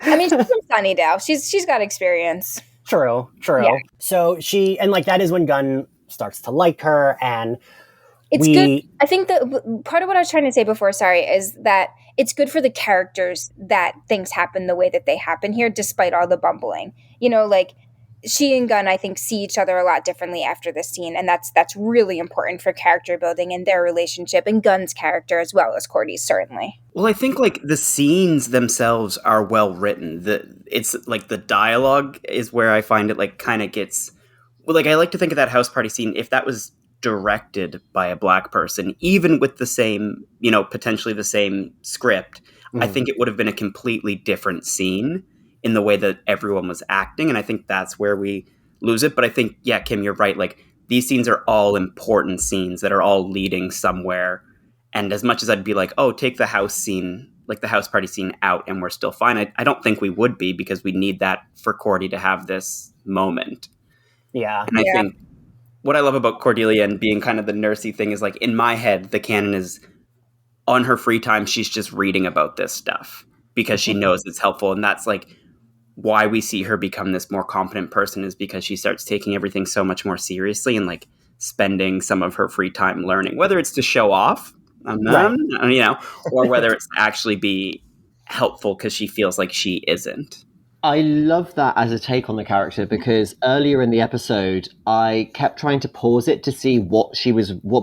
I mean, she's from Sunnydale. She's got experience. True. Yeah. So that is when Gunn starts to like her, and It's good. I think that part of what I was trying to say before, sorry, is that it's good for the characters that things happen the way that they happen here, despite all the bumbling. You know, like she and Gunn, I think, see each other a lot differently after this scene, and that's really important for character building and their relationship and Gunn's character as well as Cordy's, certainly. Well, I think like the scenes themselves are well written. It's like the dialogue is where I find it like kind of gets. Well, like I like to think of that house party scene if that was directed by a black person, even with the same, potentially the same script, I think it would have been a completely different scene in the way that everyone was acting. And I think that's where we lose it. But I think, yeah, Kim, you're right. Like these scenes are all important scenes that are all leading somewhere. And as much as I'd be like, oh, take the house scene, like the house party scene out and we're still fine. I don't think we would be, because we need that for Cordy to have this moment. Yeah. And I think what I love about Cordelia and being kind of the nursey thing is like in my head, the canon is on her free time, she's just reading about this stuff because she knows it's helpful. And that's like why we see her become this more competent person, is because she starts taking everything so much more seriously and like spending some of her free time learning, whether it's to show off, or whether it's actually be helpful because she feels like she isn't. I love that as a take on the character, because earlier in the episode, I kept trying to pause it to see what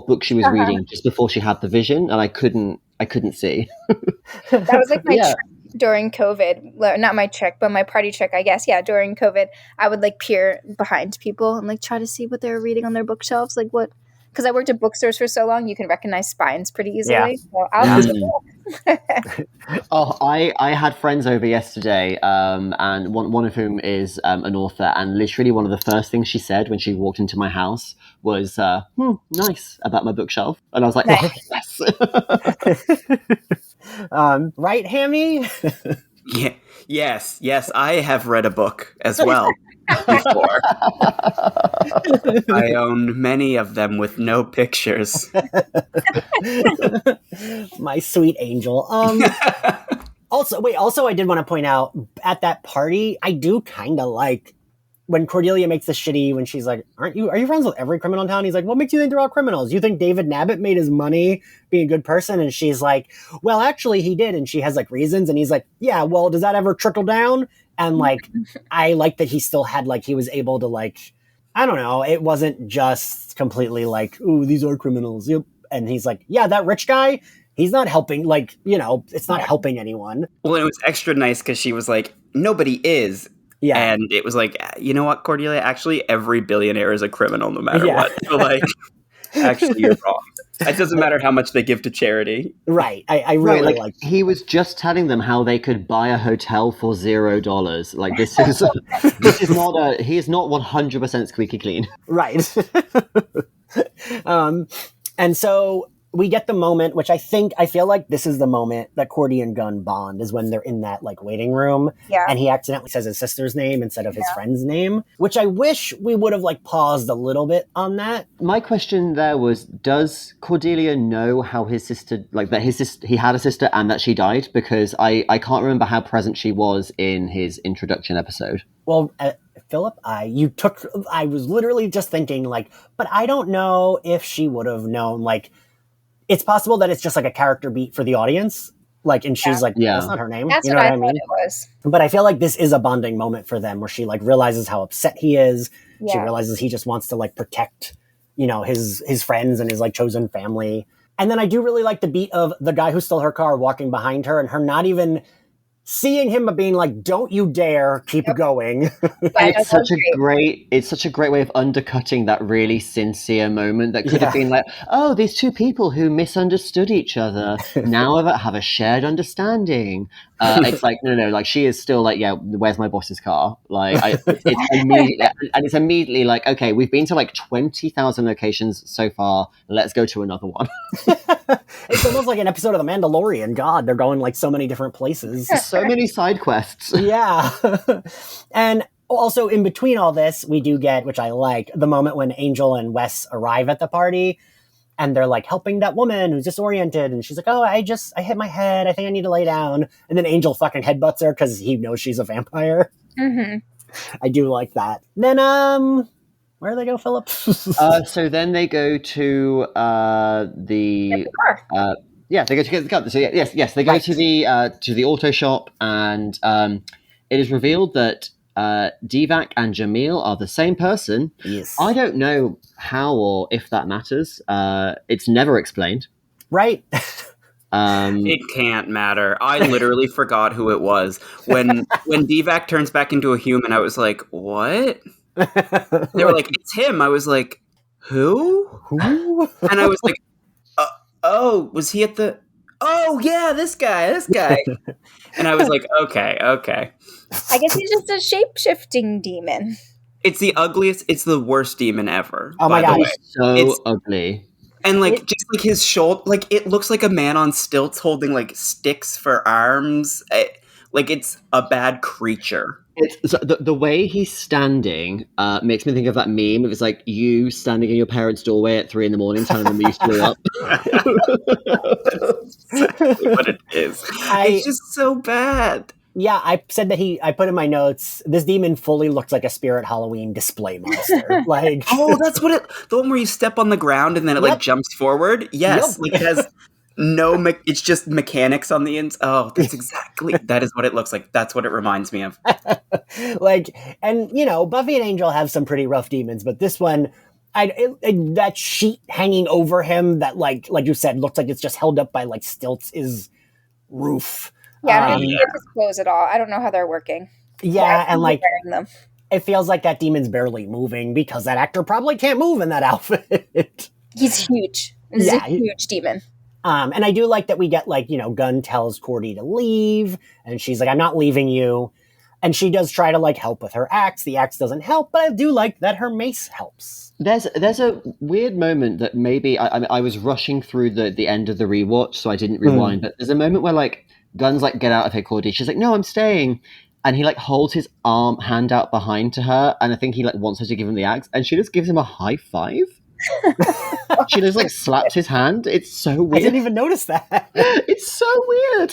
book she was reading just before she had the vision, and I couldn't see. That was like my trick during COVID. Not my trick, but my party trick, I guess. Yeah, during COVID, I would like peer behind people and like try to see what they were reading on their bookshelves, like what. Because I worked at bookstores for so long, you can recognize spines pretty easily. Yeah. So I'll just Oh, I had friends over yesterday, and one of whom is an author, and literally one of the first things she said when she walked into my house was, nice, about my bookshelf. And I was like, nice. Right, Hammy? Yeah. Yes, I have read a book as well before. I own many of them with no pictures. My sweet angel. Also, I did want to point out, at that party, I do kind of like when Cordelia makes the shitty, when she's like, are you friends with every criminal in town? He's like, what makes you think they're all criminals? You think David Nabbit made his money being a good person? And she's like, well, actually he did. And she has like reasons. And he's like, yeah, well, does that ever trickle down? And like, I like that he still had like, he was able to like, I don't know. It wasn't just completely like, ooh, these are criminals. Yep. And he's like, yeah, that rich guy, he's not helping. Like, it's not helping anyone. Well, it was extra nice because she was like, nobody is. Yeah. And it was like, you know what, Cordelia? Actually, every billionaire is a criminal no matter what. So, like, actually, you're wrong. It doesn't matter how much they give to charity. Right. I really like he was just telling them how they could buy a hotel for $0. Like, this is not he is not 100% squeaky clean. Right. And so we get the moment, which I feel like this is the moment that Cordy and Gunn bond, is when they're in that like waiting room. Yeah. And he accidentally says his sister's name instead of his friend's name, which I wish we would have like paused a little bit on that. My question there was, does Cordelia know how his sister, like that he had a sister and that she died? Because I can't remember how present she was in his introduction episode. Well, Philip, I was literally just thinking like, but I don't know if she would have known. Like, it's possible that it's just like a character beat for the audience. Like, and she's like, that's not her name. That's what I thought it was. But I feel like this is a bonding moment for them where she like realizes how upset he is. Yeah. She realizes he just wants to like protect, his friends and his like chosen family. And then I do really like the beat of the guy who stole her car walking behind her and her not even seeing him, but being like, don't you dare keep going. It's such a great way of undercutting that really sincere moment that could have been like, oh, these two people who misunderstood each other now have a shared understanding. It's like, no, like she is still like, yeah, where's my boss's car? Like, it's immediately like, okay, we've been to like 20,000 locations so far. Let's go to another one. It's almost like an episode of The Mandalorian. God, they're going like so many different places. So many side quests. Yeah. And also in between all this, we do get, which I like, the moment when Angel and Wes arrive at the party and they're like helping that woman who's disoriented. And she's like, oh, I hit my head. I think I need to lay down. And then Angel fucking headbutts her because he knows she's a vampire. Mm-hmm. I do like that. Then, what Where do they go, Philip? So then they go to the car. they go to get the car. So yes, they go to the auto shop, and it is revealed that Divac and Jamil are the same person. Yes. I don't know how or if that matters. It's never explained. Right. It can't matter. I literally forgot who it was. When Divac turns back into a human, I was like, what? They were like, it's him. I was like, who? And I was like, oh, was he at the... Oh, yeah, this guy. And I was like, okay. I guess he's just a shape-shifting demon. It's the ugliest, it's the worst demon ever. Oh my God. It's so ugly. And just like his shoulder, like it looks like a man on stilts holding like sticks for arms. It's a bad creature. So the way he's standing makes me think of that meme. It was like you standing in your parents' doorway at 3 a.m, telling them you screw up. That's exactly what it is. It's just so bad. Yeah, I said that I put in my notes, this demon fully looks like a Spirit Halloween display monster. Oh, that's what the one where you step on the ground and then it like jumps forward. Yes, like it has it's just mechanics on the ends. Oh, that is what it looks like. That's what it reminds me of. And Buffy and Angel have some pretty rough demons, but this one, that sheet hanging over him that like you said, looks like it's just held up by like stilts is roof. Yeah, I don't think his clothes at all. I don't know how they're working. Yeah, and like wearing them. It feels like that demon's barely moving because that actor probably can't move in that outfit. He's huge. He's a huge demon. And I do like that we get Gunn tells Cordy to leave, and she's like, I'm not leaving you. And she does try to like help with her axe. The axe doesn't help, but I do like that her mace helps. There's a weird moment that maybe I was rushing through the end of the rewatch, so I didn't rewind. But there's a moment where like Gunn's like, get out of here, Cordy. She's like, no, I'm staying. And he like holds his hand out behind to her, and I think he like wants her to give him the axe, and she just gives him a high five. She just like slaps his hand. It's so weird. I didn't even notice that. It's so weird.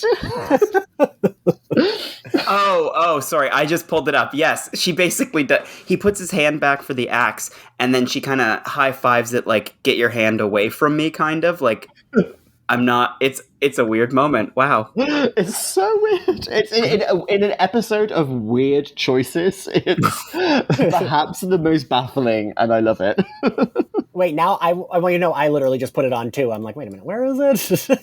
Oh, sorry. I just pulled it up. Yes, she basically does. He puts his hand back for the axe, and then she kind of high fives it, like, get your hand away from me, kind of like. I'm not. It's a weird moment. Wow, it's so weird. It's in an episode of weird choices. It's perhaps the most baffling, and I love it. Wait, now I want you to know I literally just put it on too. I'm like, wait a minute, where is it?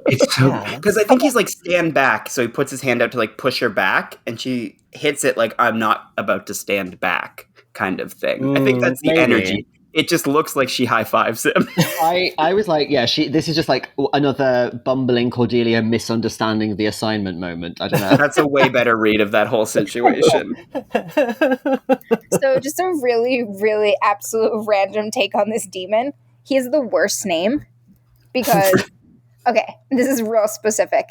It's so because I think he's like stand back, so he puts his hand out to like push her back, and she hits it like I'm not about to stand back, kind of thing. I think that's the energy. It just looks like she high fives him. I was like, yeah, this is just like another bumbling Cordelia misunderstanding the assignment moment. I don't know. That's a way better read of that whole situation. So just a really, really absolute random take on this demon. He has the worst name because, okay, this is real specific.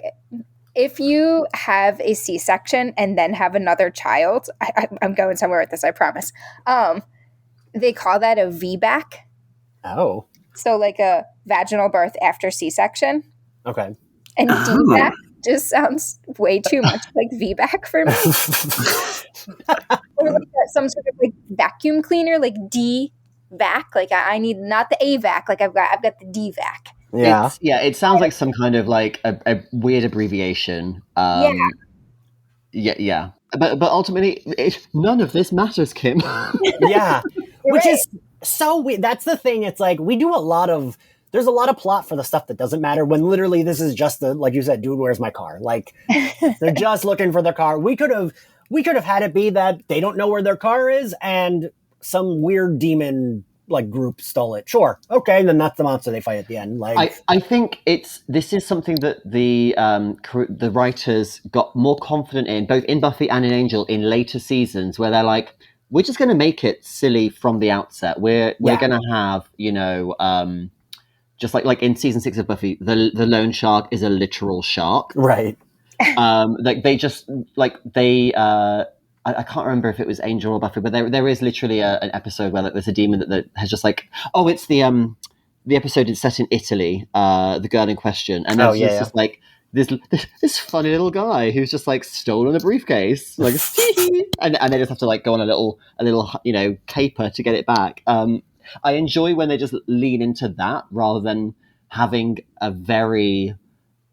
If you have a C-section and then have another child, I'm going somewhere with this, I promise. They call that a VBAC. Oh. So like a vaginal birth after C-section. Okay. And DVAC just sounds way too much like VBAC for me. Or like some sort of like vacuum cleaner, like DVAC. Like I need not the AVAC, like I've got the DVAC. Yeah. It sounds like some kind of like a weird abbreviation. Yeah. But ultimately, none of this matters, Kim. Yeah. Which is so weird. That's the thing. It's like we do there's a lot of plot for the stuff that doesn't matter when literally this is just like you said, dude, where's my car? Like they're just looking for their car. We could have had it be that they don't know where their car is and some weird demon like group stole it. Sure. Okay. Then that's the monster they fight at the end. Like I think this is something that the writers got more confident in, both in Buffy and in Angel in later seasons, where they're like, we're just going to make it silly from the outset. We're going to have, just like in season 6 of Buffy, the loan shark is a literal shark. Right. Like they just like they. I can't remember if it was Angel or Buffy, but there is literally an episode where like, there's a demon that has just like, it's the episode is set in Italy, the girl in question, and there's just like this funny little guy who's just like stolen a briefcase, like, and they just have to like go on a little caper to get it back. I enjoy when they just lean into that rather than having a very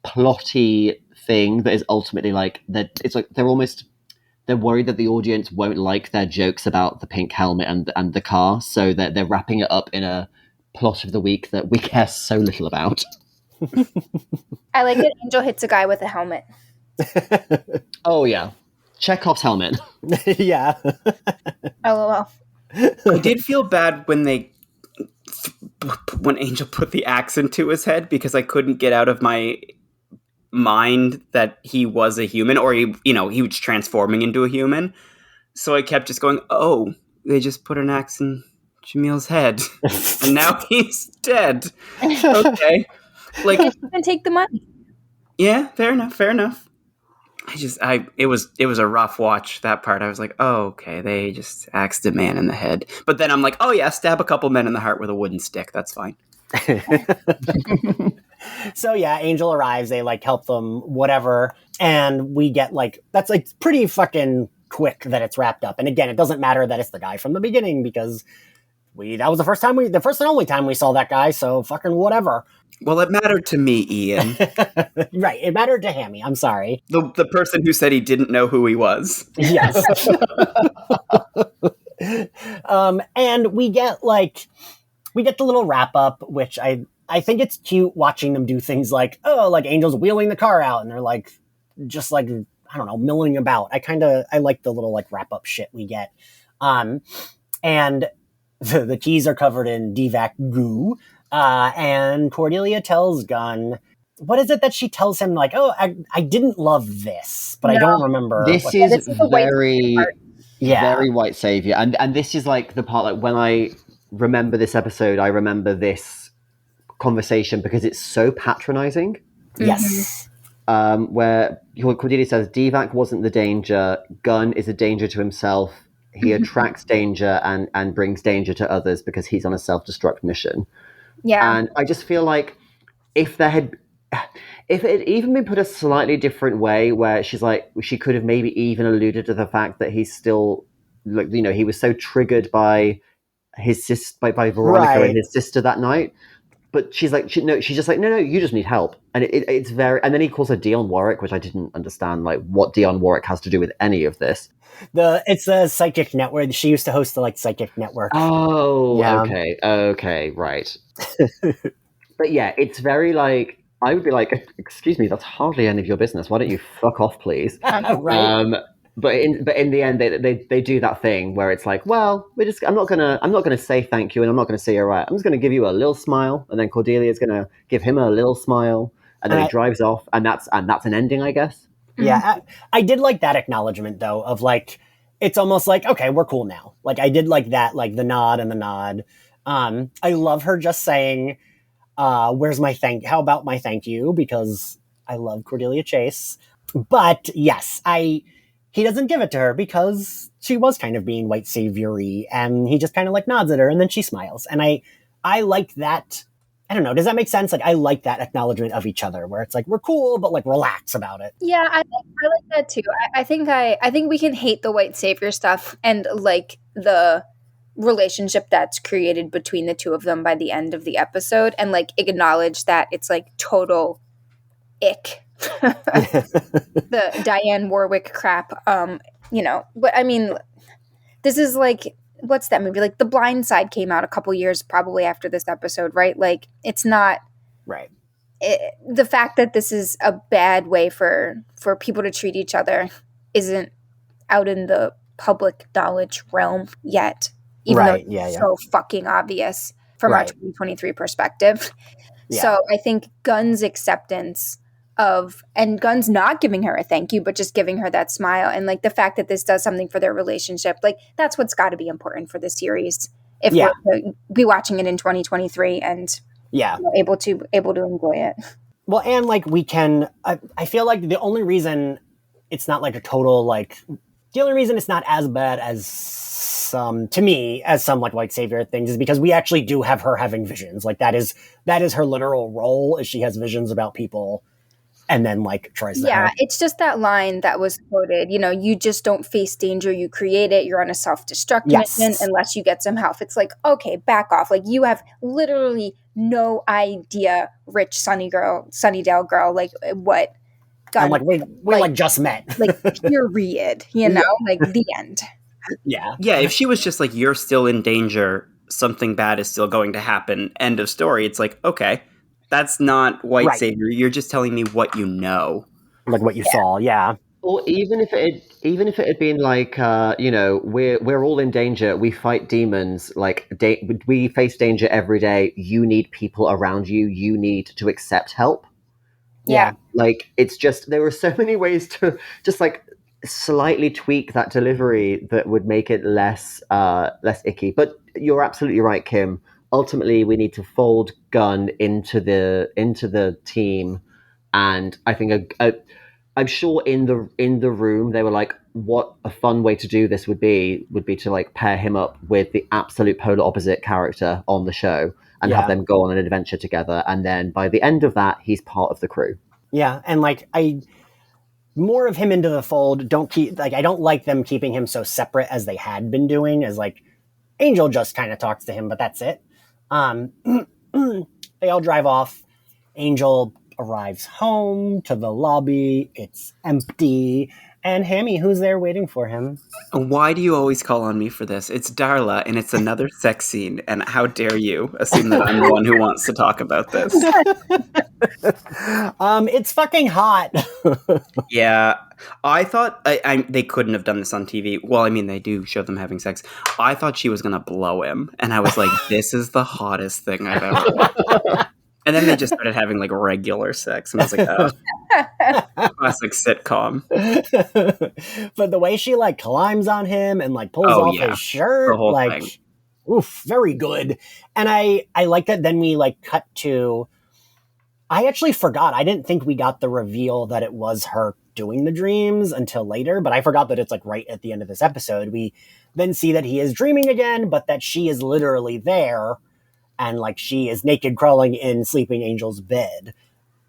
plotty thing that is ultimately like that. It's like they're worried that the audience won't like their jokes about the pink helmet and the car, so that they're wrapping it up in a plot of the week that we care so little about. I like that Angel hits a guy with a helmet. Oh yeah, Chekhov's helmet. Yeah. LOL. I did feel bad when Angel put the axe into his head, because I couldn't get out of my mind that he was a human, or he was transforming into a human. So I kept just going, oh, they just put an axe in Jamil's head and now he's dead. Okay. Like, and take the money. Yeah, fair enough. It was a rough watch, that part. I was like, oh, okay, they just axed a man in the head. But then I'm like, oh yeah, stab a couple men in the heart with a wooden stick. That's fine. So yeah, Angel arrives, they like help them, whatever. And we get like, that's like pretty fucking quick that it's wrapped up. And again, it doesn't matter that it's the guy from the beginning, because that was the first and only time we saw that guy. So fucking whatever. Well, it mattered to me, Ian. Right. It mattered to Hammy. I'm sorry. The person who said he didn't know who he was. Yes. And we get the little wrap up, which I think it's cute watching them do things like, oh, like Angel's wheeling the car out and they're like, just like, I don't know, milling about. I like the little like wrap up shit we get. And the keys are covered in DVAC goo. And Cordelia tells Gunn, what is it that she tells him? Like, oh, I didn't love this, but no. I don't remember. This is very white savior. And this is like the part, like when I remember this episode, I remember this conversation because it's so patronizing. Yes. Where Cordelia says, DVAC wasn't the danger. Gunn is a danger to himself. He attracts danger and brings danger to others because he's on a self-destruct mission. Yeah. And I just feel like if it had even been put a slightly different way, where she could have maybe even alluded to the fact that he's still, like, you know, he was so triggered by his sister, by Veronica and his sister that night. But she's just like, no, you just need help. And it's very, and then he calls her Dionne Warwick, which I didn't understand, like, what Dionne Warwick has to do with any of this. It's a psychic network. She used to host the psychic network. Oh, yeah. Okay, right. But yeah, it's very like, I would be like, excuse me, that's hardly any of your business. Why don't you fuck off, please? Right. But in the end, they do that thing where it's like, well, I'm not gonna say thank you, and I'm not gonna say you're right. I'm just gonna give you a little smile, and then Cordelia's gonna give him a little smile, and then he drives off, and that's an ending, I guess. Yeah, I did like that acknowledgement though, of like, it's almost like, okay, we're cool now. Like, I did like that, like the nod. I love her just saying, where's my how about my thank you? Because I love Cordelia Chase. But yes, he doesn't give it to her because she was kind of being white saviory, and he just kind of like nods at her and then she smiles. And I like that. I don't know. Does that make sense? Like, I like that acknowledgement of each other where it's like, we're cool, but like relax about it. Yeah, I like that too. I think we can hate the white savior stuff and like the relationship that's created between the two of them by the end of the episode, and like acknowledge that it's like total ick. The Dionne Warwick crap. But I mean, this is like, what's that movie? Like The Blind Side came out a couple years probably after this episode, right? Like, it's not right. The fact that this is a bad way for people to treat each other isn't out in the public knowledge realm yet, even though it's so fucking obvious from our 2023 perspective. Yeah. So I think Gunn's acceptance and Gunn's not giving her a thank you, but just giving her that smile, and like the fact that this does something for their relationship, like that's what's got to be important for the series if we're to be watching it in 2023 and able to enjoy it. Well, and like we can, I feel like the only reason it's not like a total the only reason it's not as bad as some like white savior things is because we actually do have her having visions. Like that is her literal role, is she has visions about people. and then like tries to help. It's just that line that was quoted, you just don't face danger, you create it, you're on a self-destruct mission unless you get some help. It's like, okay, back off. Like, you have literally no idea, rich Sunnydale girl, like what Gunn, I'm like, we like just met. like, period, like the end. Yeah. Yeah, if she was just like, you're still in danger, something bad is still going to happen, end of story, it's like, okay, that's not white savior. You're just telling me what you know. Like what you saw, yeah. Or even if it had been like, we're all in danger. We fight demons. Like, we face danger every day. You need people around you. You need to accept help. Yeah. Like, it's just, there were so many ways to just like slightly tweak that delivery that would make it less icky. But you're absolutely right, Kim. Ultimately, we need to fold Gunn into the team, and I think I'm sure in the room they were like, what a fun way to do this would be to like pair him up with the absolute polar opposite character on the show and have them go on an adventure together, and then by the end of that, he's part of the crew. Yeah, and like more of him into the fold. I don't like them keeping him so separate as they had been doing, as like Angel just kind of talks to him, but that's it. They all drive off. Angel arrives home to the lobby. It's empty. And Hammy, who's there waiting for him? Why do you always call on me for this? It's Darla, and it's another sex scene. And how dare you assume that I'm the one who wants to talk about this? It's fucking hot. Yeah, I thought they couldn't have done this on TV. Well, I mean, they do show them having sex. I thought she was going to blow him. And I was like, this is the hottest thing I've ever watched. And then they just started having like regular sex. And I was like, oh, classic sitcom. But the way she like climbs on him and like pulls off his shirt, like, thing. Oof, very good. And I like that. Then we like cut to, I actually forgot. I didn't think we got the reveal that it was her doing the dreams until later, but I forgot that it's like right at the end of this episode. We then see that he is dreaming again, but that she is literally there. And like she is naked crawling in Sleeping Angel's bed.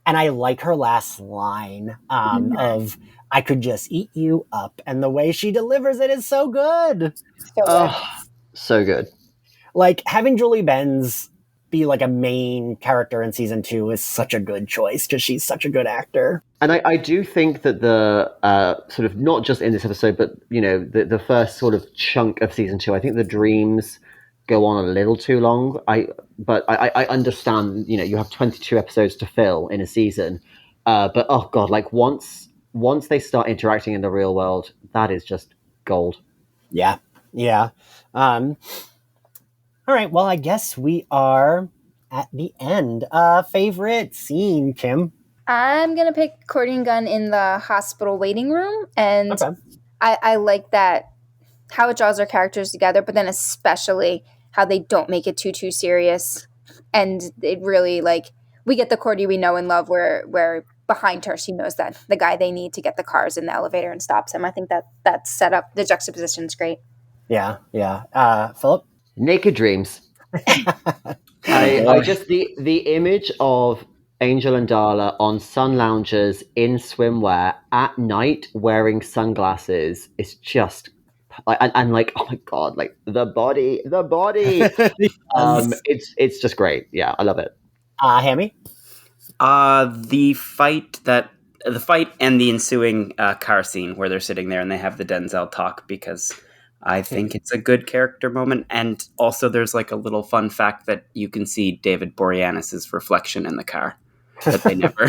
And I like her last line of, I could just eat you up. And the way she delivers it is so good. So good. Like having Julie Benz be like a main character in season 2 is such a good choice because she's such a good actor. And I do think that the sort of, not just in this episode, but the first sort of chunk of season 2, I think the dreams go on a little too long. But I understand, you have 22 episodes to fill in a season. But oh god, like once they start interacting in the real world, that is just gold. Yeah. All right, well, I guess we are at the end. Favorite scene, Kim? I'm gonna pick Cordy and Gunn in the hospital waiting room, and I like that, how it draws our characters together, but then especially how they don't make it too serious, and it really, like, we get the Cordy we know and love, where behind her she knows that the guy they need to get the cars in the elevator and stops him. I think that set up, the juxtaposition's great. Yeah. Philip? Naked dreams. I just the image of Angel and Darla on sun loungers in swimwear at night wearing sunglasses is just and like, oh my god, like the body it's just great. Yeah, I love it. Hammy? The fight and the ensuing car scene where they're sitting there and they have the Denzel talk, because I think it's a good character moment. And also there's like a little fun fact that you can see David Boreanaz's reflection in the car that they never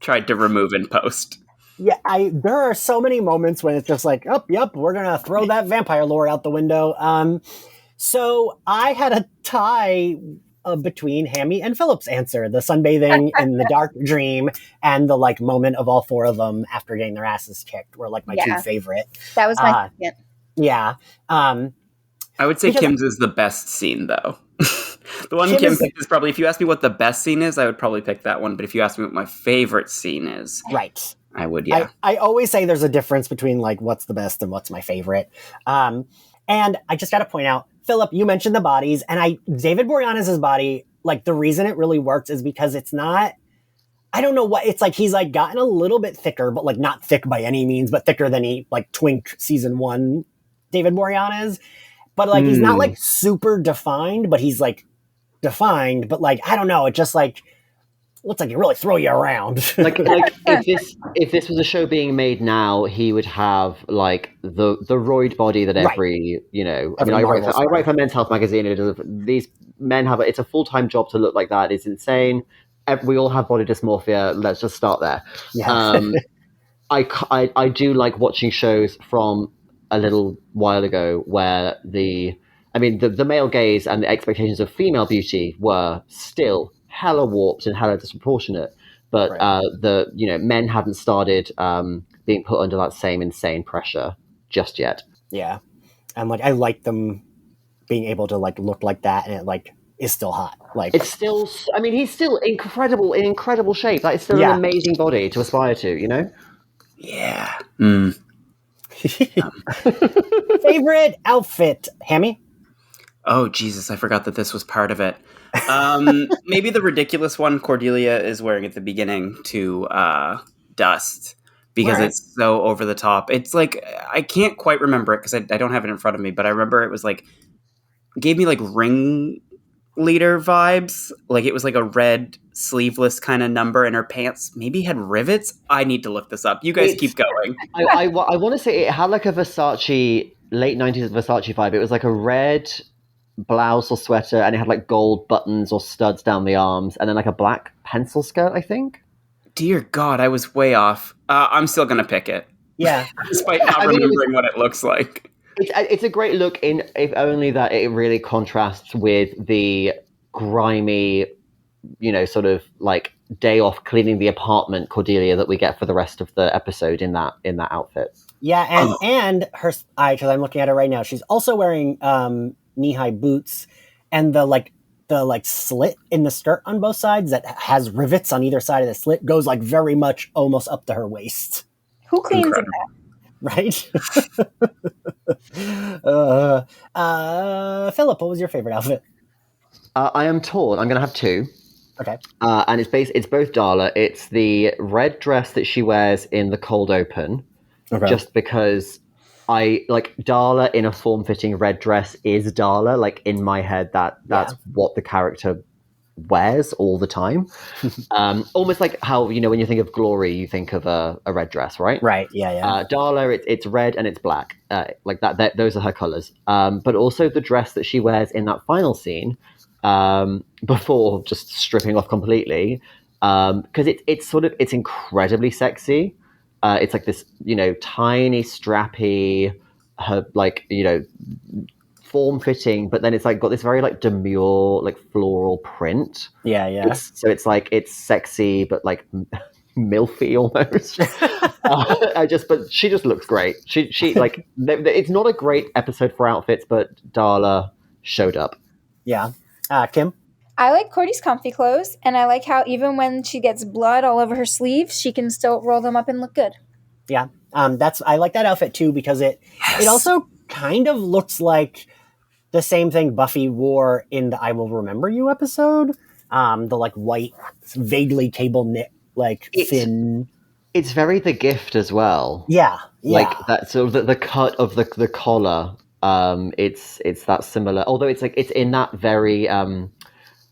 tried to remove in post. Yeah, there are so many moments when it's just like, oh, yep, we're going to throw that vampire lore out the window. So I had a tie between Hammy and Philip's answer, the sunbathing and the dark dream, and the like moment of all four of them after getting their asses kicked were like my two favorite. That was my second. Yeah. I would say Kim's is the best scene, though. The one Kim picked is probably, if you ask me what the best scene is, I would probably pick that one. But if you ask me what my favorite scene is, right, I would, yeah. I always say there's a difference between like what's the best and what's my favorite. And I just got to point out, Philip, you mentioned the bodies, and David Boreanaz's body, like the reason it really works is because it's not, I don't know what it's like. He's like gotten a little bit thicker, but like not thick by any means, but thicker than he like Twink season 1 David Boreanaz is. But like he's not like super defined, but he's like defined. But like I don't know, it just like looks like he really throw you around. like if this was a show being made now, he would have like the roid body that every I mean, I write for Men's Health magazine. These men have it's a full-time job to look like that. It's insane. We all have body dysmorphia. Let's just start there. Yeah. I do like watching shows from a little while ago where the male gaze and the expectations of female beauty were still hella warped and hella disproportionate, but men hadn't started being put under that same insane pressure just yet. Yeah, and like I like them being able to like look like that, and it like is still hot. Like it's still. I mean, he's still in incredible shape. Like it's still an amazing body to aspire to. You know. Yeah. Favorite outfit, Hammy? Oh, Jesus, I forgot that this was part of it. Maybe the ridiculous one Cordelia is wearing at the beginning to Dust, because it's so over the top. It's like, I can't quite remember it because I don't have it in front of me, but I remember it was like, gave me like ring leader vibes. Like it was like a red sleeveless kind of number, and her pants maybe had rivets. I need to look this up. You guys keep going. I want to say it had like a Versace, late 90s Versace vibe. It was like a red blouse or sweater, and it had like gold buttons or studs down the arms, and then like a black pencil skirt, I think. Dear God, I was way off. I'm still going to pick it. Yeah. Despite not remembering what it looks like. It's a great look, if only that it really contrasts with the grimy, sort of like day off cleaning the apartment Cordelia that we get for the rest of the episode in that outfit. Yeah, and her, because I'm looking at her right now, she's also wearing knee-high boots, and the slit in the skirt on both sides that has rivets on either side of the slit goes like very much almost up to her waist. Who cleans that? Right? Philip, what was your favorite outfit? I am torn. I'm going to have two. Okay. And it's both Darla. It's the red dress that she wears in the cold open, just because I like Darla in a form-fitting red dress is Darla. Like in my head, that's what the character wears all the time. Almost like how when you think of Glory, you think of a red dress, right? Right. Yeah. Darla, it's red and it's black, like that. Those are her colors. But also the dress that she wears in that final scene, before just stripping off completely, because it's incredibly sexy. It's like this, tiny, strappy, her form-fitting, but then it's like got this very like demure, like floral print. Yeah. So it's like it's sexy, but like milfy almost. But she just looks great. She like it's not a great episode for outfits, but Darla showed up. Yeah. Kim? I like Cordy's comfy clothes, and I like how even when she gets blood all over her sleeves, she can still roll them up and look good. Yeah. I like that outfit too, because it also kind of looks like the same thing Buffy wore in the I Will Remember You episode. The like white, vaguely cable knit, like thin. It's very The Gift as well. Yeah. Like that sort of the cut of the collar. It's that similar, although it's like it's in that very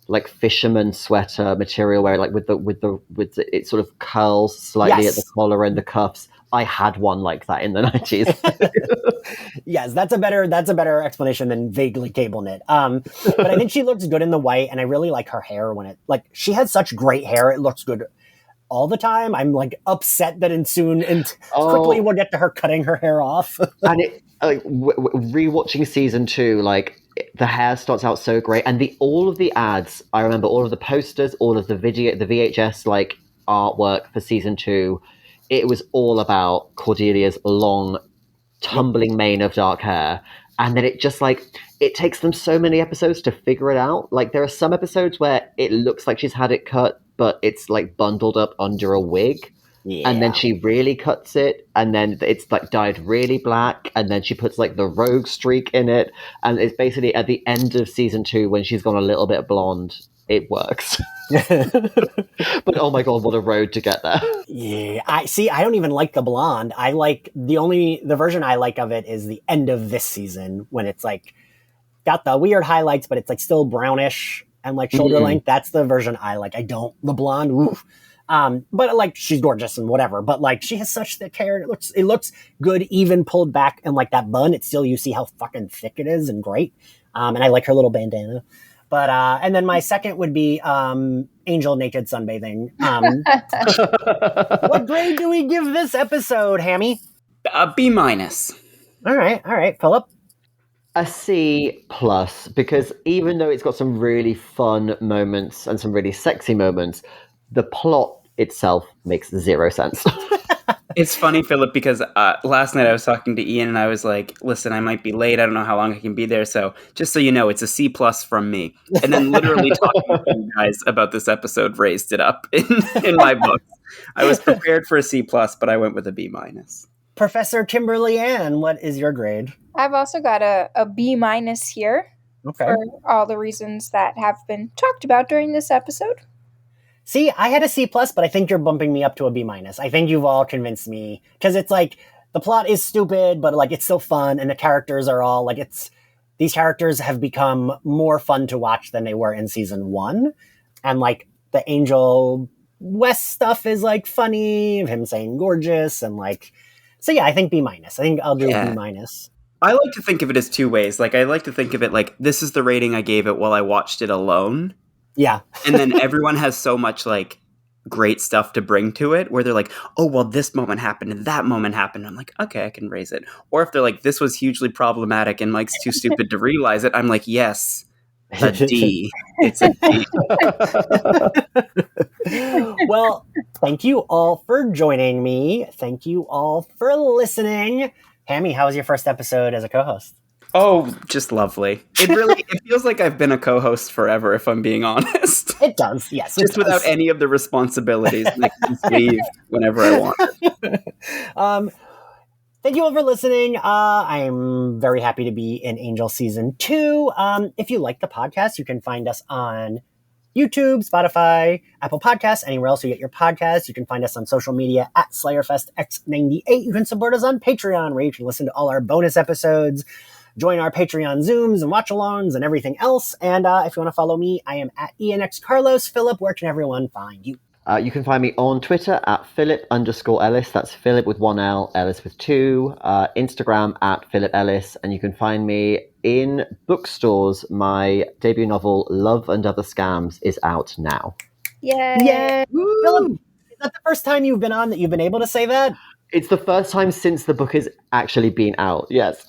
like fisherman sweater material where like with it sort of curls slightly at the collar and the cuffs. I had one like that in the 90s. Yes, that's a better explanation than vaguely cable knit. But I think she looks good in the white, and I really like her hair when she has such great hair. It looks good all the time. I'm like upset that quickly we'll get to her cutting her hair off. And it rewatching season 2, like the hair starts out so great, and all of the ads. I remember all of the posters, all of the VHS like artwork for season 2. It was all about Cordelia's long, tumbling mane of dark hair. And then it just it takes them so many episodes to figure it out. Like there are some episodes where it looks like she's had it cut, but it's like bundled up under a wig. Yeah. And then she really cuts it. And then it's like dyed really black. And then she puts like the rogue streak in it. And it's basically at the end of season 2 when she's gone a little bit blonde. it works. But oh my god, what a road to get there. Yeah, I don't even like the blonde. I like the version I like of it is the end of this season when it's like got the weird highlights, but it's like still brownish and like shoulder length. That's the version I like. I don't the blonde. Oof. But like she's gorgeous and whatever. But like she has such thick hair. It looks good even pulled back, and like that bun, it's still you see how fucking thick it is and great. And I like her little bandana. But and then my second would be Angel naked sunbathing. What grade do we give this episode, Hammy? A B-. All right, Philip. A C+, because even though it's got some really fun moments and some really sexy moments, the plot itself makes zero sense. It's funny, Philip, because last night I was talking to Ian and I was like, listen, I might be late. I don't know how long I can be there. So just so you know, it's a C+ from me. And then literally talking to you guys about this episode raised it up in my books. I was prepared for a C+, but I went with a B-. Professor Kimberly Ann, what is your grade? I've also got a B- here. Okay. For all the reasons that have been talked about during this episode. See, I had a C+, but I think you're bumping me up to a B-. I think you've all convinced me. Because it's like, the plot is stupid, but like it's still fun, and the characters are all like these characters have become more fun to watch than they were in season 1. And like the Angel West stuff is like funny, of him saying gorgeous, and like so yeah, I think B-. I think I'll do B-. I like to think of it as two ways. Like I like to think of it like this is the rating I gave it while I watched it alone. Yeah. And then everyone has so much like great stuff to bring to it where they're like, oh, well, this moment happened and that moment happened. I'm like, okay, I can raise it. Or if they're like, this was hugely problematic and Mike's too stupid to realize it, I'm like, yes, a D. It's a D. Well, thank you all for joining me. Thank you all for listening. Hammy, how was your first episode as a co-host? Oh, just lovely. It feels like I've been a co-host forever, if I'm being honest. It does, yes. Just without any of the responsibilities. I can just leave whenever I want. Thank you all for listening. I'm very happy to be in Angel Season 2. If you like the podcast, you can find us on YouTube, Spotify, Apple Podcasts, anywhere else you get your podcasts. You can find us on social media at SlayerFestX98. You can support us on Patreon, where you can listen to all our bonus episodes, join our Patreon Zooms and watch-alongs and everything else. And if you want to follow me, I am at ENXCarlos. Philip, where can everyone find you? You can find me on Twitter at Philip_Ellis. That's Philip with 1 L, Ellis with 2. Instagram at Philip Ellis. And you can find me in bookstores. My debut novel, Love and Other Scams, is out now. Yay! Yay! Philip, is that the first time you've been on that you've been able to say that? It's the first time since the book has actually been out, yes.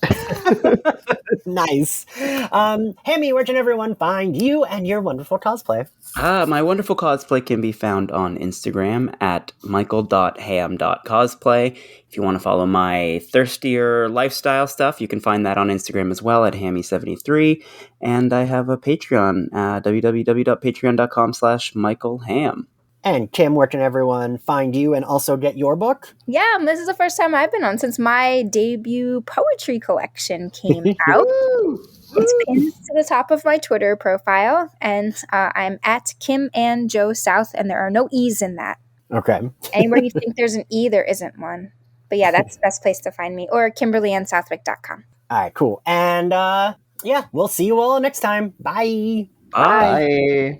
Nice. Hammy, where can everyone find you and your wonderful cosplay? My wonderful cosplay can be found on Instagram at michael.ham.cosplay. If you want to follow my thirstier lifestyle stuff, you can find that on Instagram as well at hammy73. And I have a Patreon, www.patreon.com/michaelham. And Kim, where can everyone find you and also get your book? Yeah, this is the first time I've been on since my debut poetry collection came out. It's pinned to the top of my Twitter profile, and I'm at Kim and Joe South, and there are no E's in that. Okay. Anywhere you think there's an E, there isn't one. But yeah, that's the best place to find me, or KimberlyandSouthwick.com. All right, cool. And yeah, we'll see you all next time. Bye. Bye. Bye.